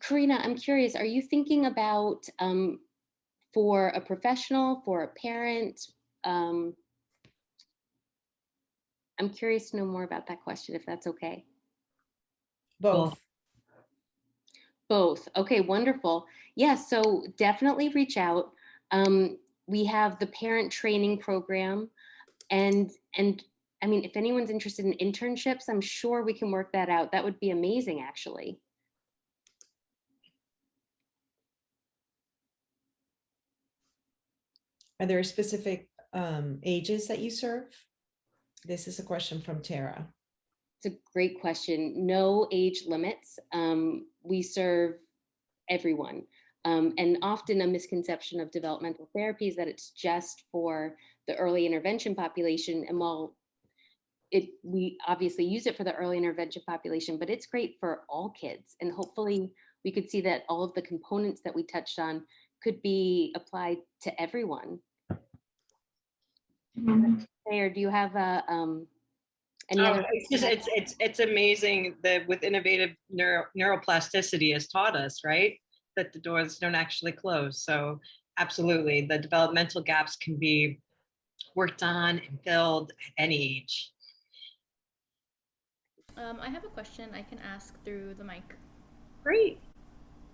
Karina, I'm curious, are you thinking about for a professional, for a parent? I'm curious to know more about that question, if that's okay. Both. Both. Okay, wonderful. Yeah, so definitely reach out. We have the parent training program, and I mean, if anyone's interested in internships, I'm sure we can work that out. That would be amazing, actually. Are there specific ages that you serve? This is a question from Tara. It's a great question. No age limits. We serve everyone. And often a misconception of developmental therapy is that it's just for the early intervention population. And while we obviously use it for the early intervention population, but it's great for all kids. And hopefully we could see that all of the components that we touched on could be applied to everyone. Thayer, do you have any other? It's amazing that with innovative neuroplasticity has taught us, right, that the doors don't actually close. So absolutely, the developmental gaps can be worked on and filled at any age. I have a question I can ask through the mic. Great.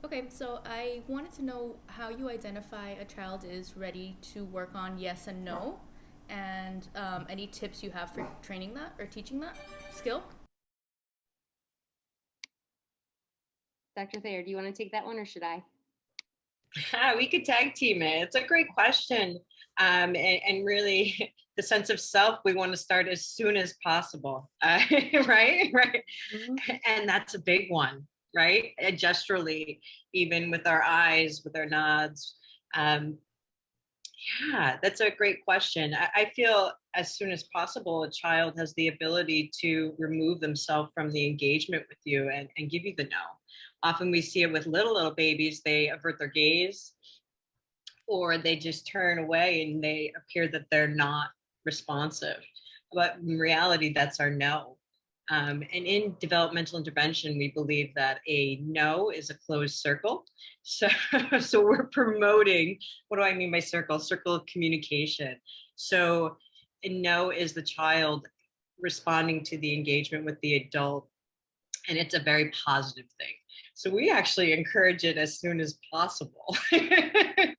Okay, so I wanted to know how you identify a child is ready to work on yes and no, and any tips you have for training that or teaching that skill? Dr. Thayer, do you want to take that one or should I? We could tag team it. It's a great question. And really, the sense of self, we want to start as soon as possible. Right? Right. And that's a big one, right? Gesturally, even with our eyes, with our nods. Yeah, that's a great question. I feel as soon as possible, a child has the ability to remove themselves from the engagement with you and give you the no. Often we see it with little babies, they avert their gaze or they just turn away and they appear that they're not responsive. But in reality, that's our no. And in developmental intervention, we believe that a no is a closed circle. So, so we're promoting, what do I mean by circle? Circle of communication. So a no is the child responding to the engagement with the adult, and it's a very positive thing. So we actually encourage it as soon as possible. That's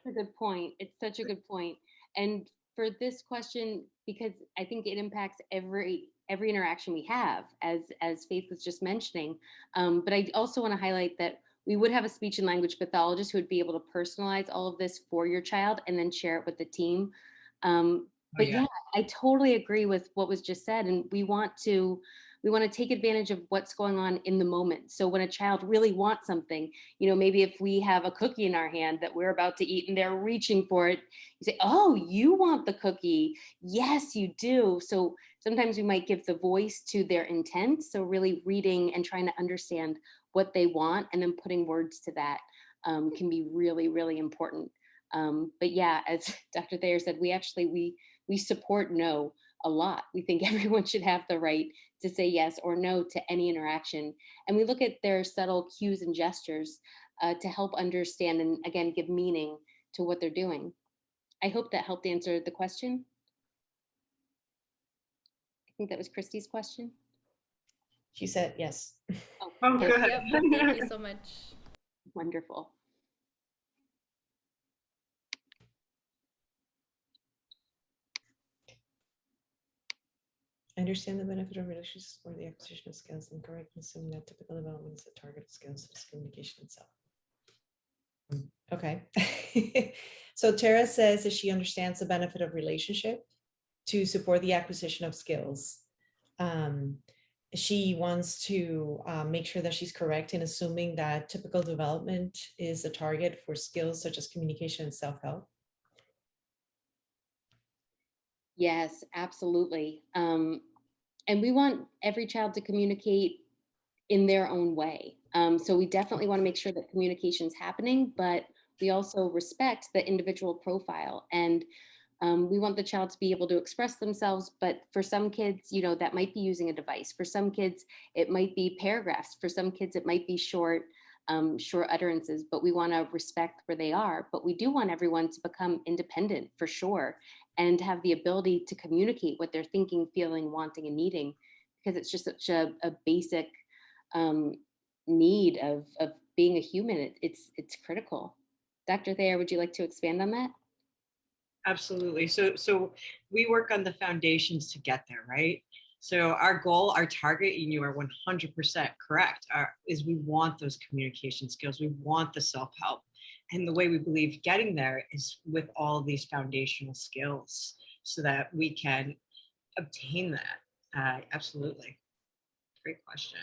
a good point. It's such a good point. And for this question, because I think it impacts every interaction we have, as Faith was just mentioning. But I also want to highlight that we would have a speech and language pathologist who would be able to personalize all of this for your child and then share it with the team. But yeah, I totally agree with what was just said. And we want to take advantage of what's going on in the moment. So when a child really wants something, maybe if we have a cookie in our hand that we're about to eat and they're reaching for it, you say, oh, you want the cookie? Yes, you do. So sometimes we might give the voice to their intent. So really reading and trying to understand what they want and then putting words to that can be really, really important. But yeah, as Dr. Thayer said, we support no a lot. We think everyone should have the right to say yes or no to any interaction. And we look at their subtle cues and gestures to help understand and again, give meaning to what they're doing. I hope that helped answer the question. I think that was Christy's question. She said yes. Oh, good. Yep, thank you so much. Wonderful. I understand the benefit of relationships or the acquisition of skills and correct assuming that typical development is the target of skills is communication itself. Okay. So Tara says that she understands the benefit of relationship to support the acquisition of skills. She wants to make sure that she's correct in assuming that typical development is the target for skills such as communication and self-help. Yes, absolutely. And we want every child to communicate in their own way. So we definitely want to make sure that communication is happening, but we also respect the individual profile. And we want the child to be able to express themselves, but for some kids, that might be using a device. For some kids, it might be paragraphs. For some kids, it might be short utterances, but we want to respect where they are. But we do want everyone to become independent for sure and have the ability to communicate what they're thinking, feeling, wanting, and needing, because it's just such a basic need of being a human. It's critical. Dr. Thayer, would you like to expand on that? Absolutely. So we work on the foundations to get there, right? So our goal, our target, and you are 100% correct, is we want those communication skills. We want the self-help. And the way we believe getting there is with all of these foundational skills so that we can obtain that. Absolutely. Great question.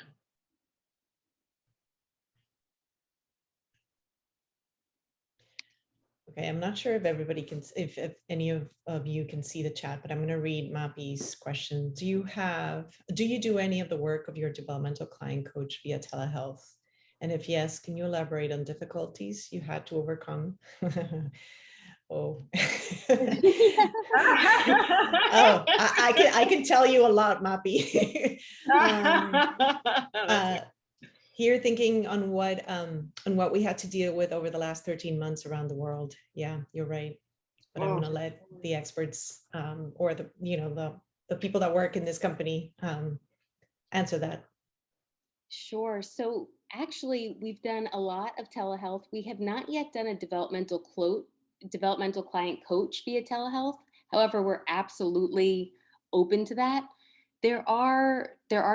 Okay, I'm not sure if everybody can, if any of you can see the chat, but I'm going to read Mappy's question. Do you do any of the work of your developmental client coach via telehealth? And if yes, can you elaborate on difficulties you had to overcome? Oh, oh, I can tell you a lot, Mappy. Here thinking on what we had to deal with over the last 13 months around the world. Yeah, you're right. But I'm going to let the experts or the people that work in this company answer that. Sure. So actually, we've done a lot of telehealth. We have not yet done a developmental client coach via telehealth. However, we're absolutely open to that. There are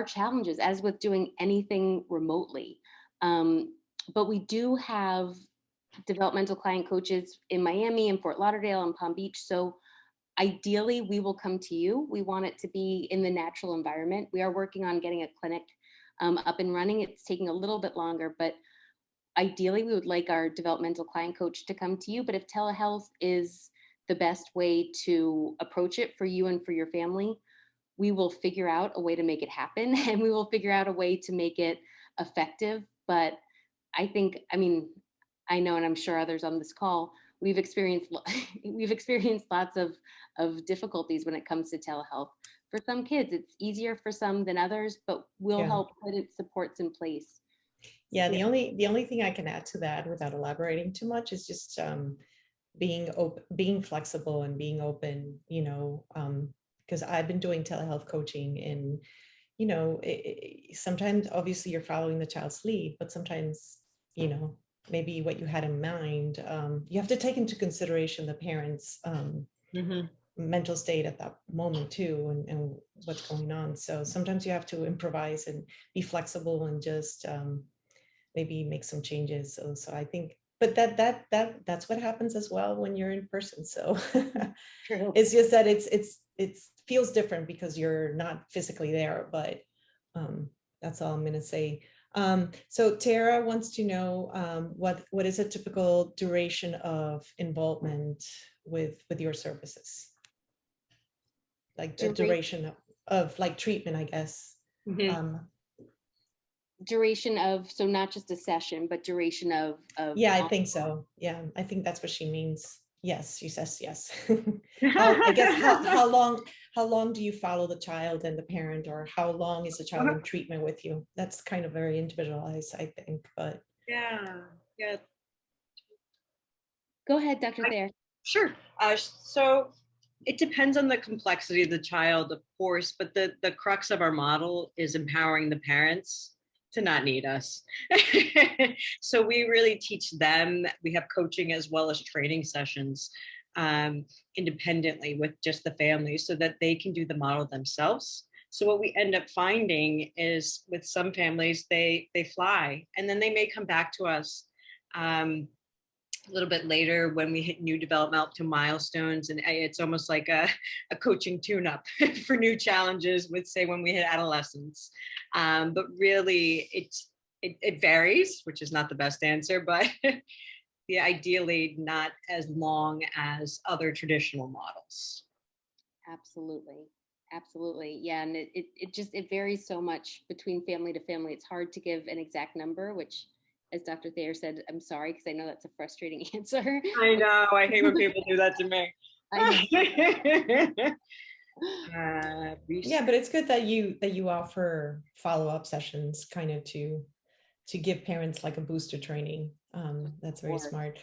challenges, as with doing anything remotely. But we do have developmental client coaches in Miami and Fort Lauderdale and Palm Beach. So ideally, we will come to you. We want it to be in the natural environment. We are working on getting a clinic up and running. It's taking a little bit longer, but ideally, we would like our developmental client coach to come to you. But if telehealth is the best way to approach it for you and for your family, we will figure out a way to make it happen, and we will figure out a way to make it effective. But I think, I mean, I know, and I'm sure others on this call, we've experienced lots of difficulties when it comes to telehealth. For some kids, it's easier for some than others, but we'll Yeah. help put supports in place. Yeah, the only thing I can add to that without elaborating too much is just being flexible and being open, because I've been doing telehealth coaching, and sometimes obviously you're following the child's lead, but sometimes maybe what you had in mind, you have to take into consideration the parents' mental state at that moment too, and what's going on. So sometimes you have to improvise and be flexible and just maybe make some changes. So I think, but that's what happens as well when you're in person. So True. it's just that it feels different because you're not physically there, but that's all I'm going to say. So Tara wants to know what is a typical duration of involvement with your services, like the duration of like treatment, I guess. Duration of, so not just a session, but duration of yeah, I think so. Yeah, I think that's what she means. Yes, she says yes. I guess how long do you follow the child and the parent, or how long is the child in treatment with you? That's kind of very individualized, I think, but Yeah. Go ahead, Dr. Thayer. Sure. So it depends on the complexity of the child, of course, but the crux of our model is empowering the parents to not need us. So we really teach them. We have coaching as well as training sessions independently with just the family so that they can do the model themselves. So what we end up finding is with some families, they fly and then they may come back to us a little bit later when we hit new developmental milestones, and it's almost like a coaching tune-up for new challenges with, say, when we hit adolescence. But really, it varies, which is not the best answer, but yeah, ideally not as long as other traditional models. Absolutely. Yeah, and it varies so much between family to family. It's hard to give an exact number, which, as Dr. Thayer said, I'm sorry, because I know that's a frustrating answer. I know. I hate when people do that to me. Yeah, but it's good that you offer follow-up sessions kind of to give parents like a booster training. That's very smart.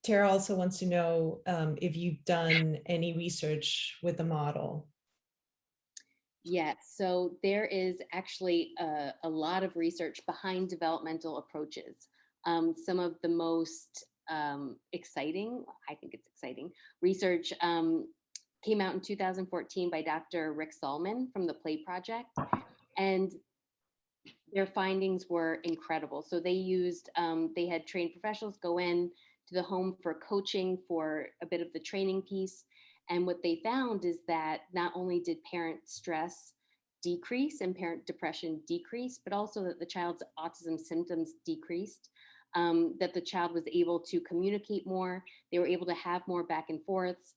Tara also wants to know if you've done any research with the model. Yes, so there is actually a lot of research behind developmental approaches. Some of the most exciting, I think it's exciting, research came out in 2014 by Dr. Rick Solomon from the Play Project, and their findings were incredible. So they had trained professionals go in to the home for coaching for a bit of the training piece. And what they found is that not only did parent stress decrease and parent depression decrease, but also that the child's autism symptoms decreased, that the child was able to communicate more, they were able to have more back and forths.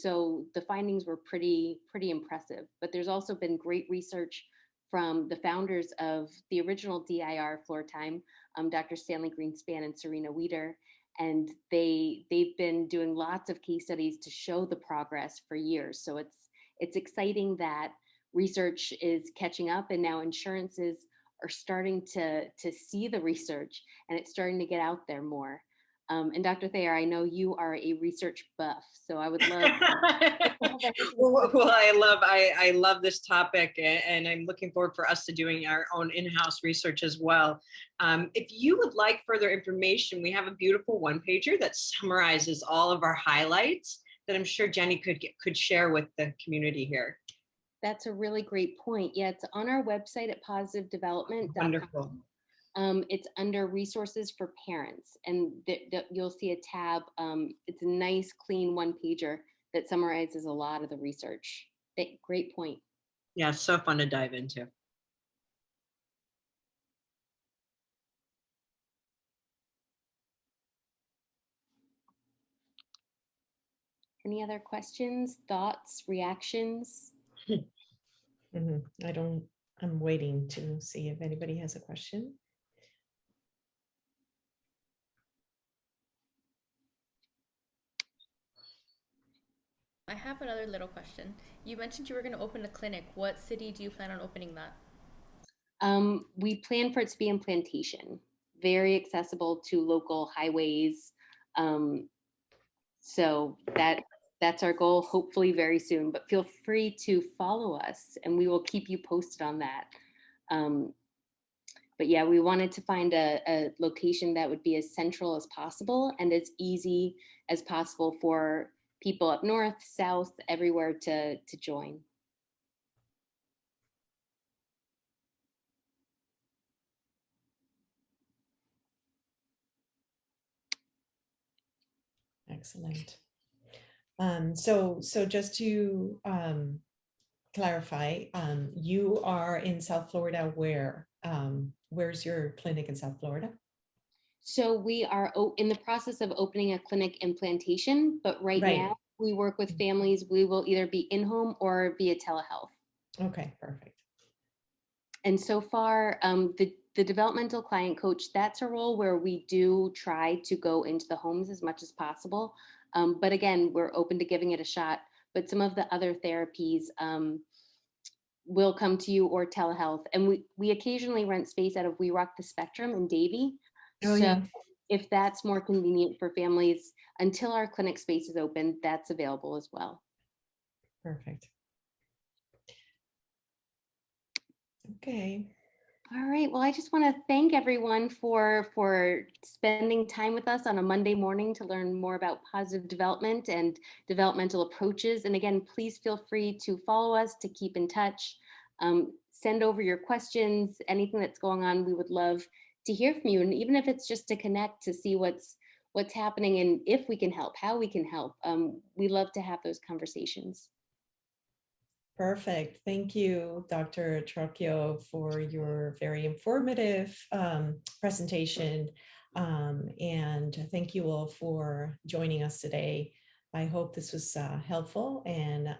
So the findings were pretty impressive. But there's also been great research from the founders of the original DIR Floor Time, Dr. Stanley Greenspan and Serena Wieder. And they've been doing lots of case studies to show the progress for years. So it's exciting that research is catching up, and now insurances are starting to see the research, and it's starting to get out there more. And Dr. Thayer, I know you are a research buff, so I would love. Well, I love this topic, and I'm looking forward for us to doing our own in-house research as well. If you would like further information, we have a beautiful one-pager that summarizes all of our highlights that I'm sure Jennie could share with the community here. That's a really great point. Yeah, it's on our website at positivedevelopment.com. Wonderful. It's under resources for parents, and you'll see a tab. It's a nice, clean one-pager that summarizes a lot of the research. Great point. Yeah, so fun to dive into. Any other questions, thoughts, reactions? I'm waiting to see if anybody has a question. I have another little question. You mentioned you were going to open a clinic. What city do you plan on opening that? We plan for it to be in Plantation, very accessible to local highways. So that's our goal, hopefully very soon, but feel free to follow us and we will keep you posted on that. But yeah, we wanted to find a location that would be as central as possible and as easy as possible for people up north, south, everywhere to join. Excellent. So just to clarify, you are in South Florida. Where's your clinic in South Florida? So we are in the process of opening a clinic in Plantation, but right now we work with families. We will either be in-home or via telehealth. Okay, perfect. And so far, the developmental client coach, that's a role where we do try to go into the homes as much as possible. But again, we're open to giving it a shot. But some of the other therapies will come to you or telehealth. And we occasionally rent space out of We Rock the Spectrum in Davie. Oh, so yeah. if that's more convenient for families, until our clinic space is open, that's available as well. Perfect. Okay. All right. Well, I just want to thank everyone for spending time with us on a Monday morning to learn more about positive development and developmental approaches. And again, please feel free to follow us, to keep in touch, send over your questions, anything that's going on. We would love to hear from you. And even if it's just to connect, to see what's happening and if we can help, how we can help. We love to have those conversations. Perfect. Thank you, Dr. Trocchio, for your very informative presentation. And thank you all for joining us today. I hope this was helpful. And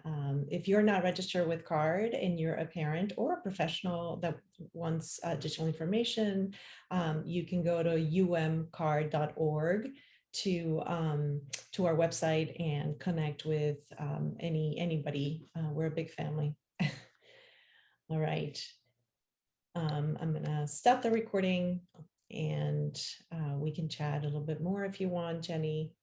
if you're not registered with CARD and you're a parent or a professional that wants additional information, you can go to umcard.org to our website and connect with anybody. We're a big family. All right. I'm gonna stop the recording and we can chat a little bit more if you want, Jennie.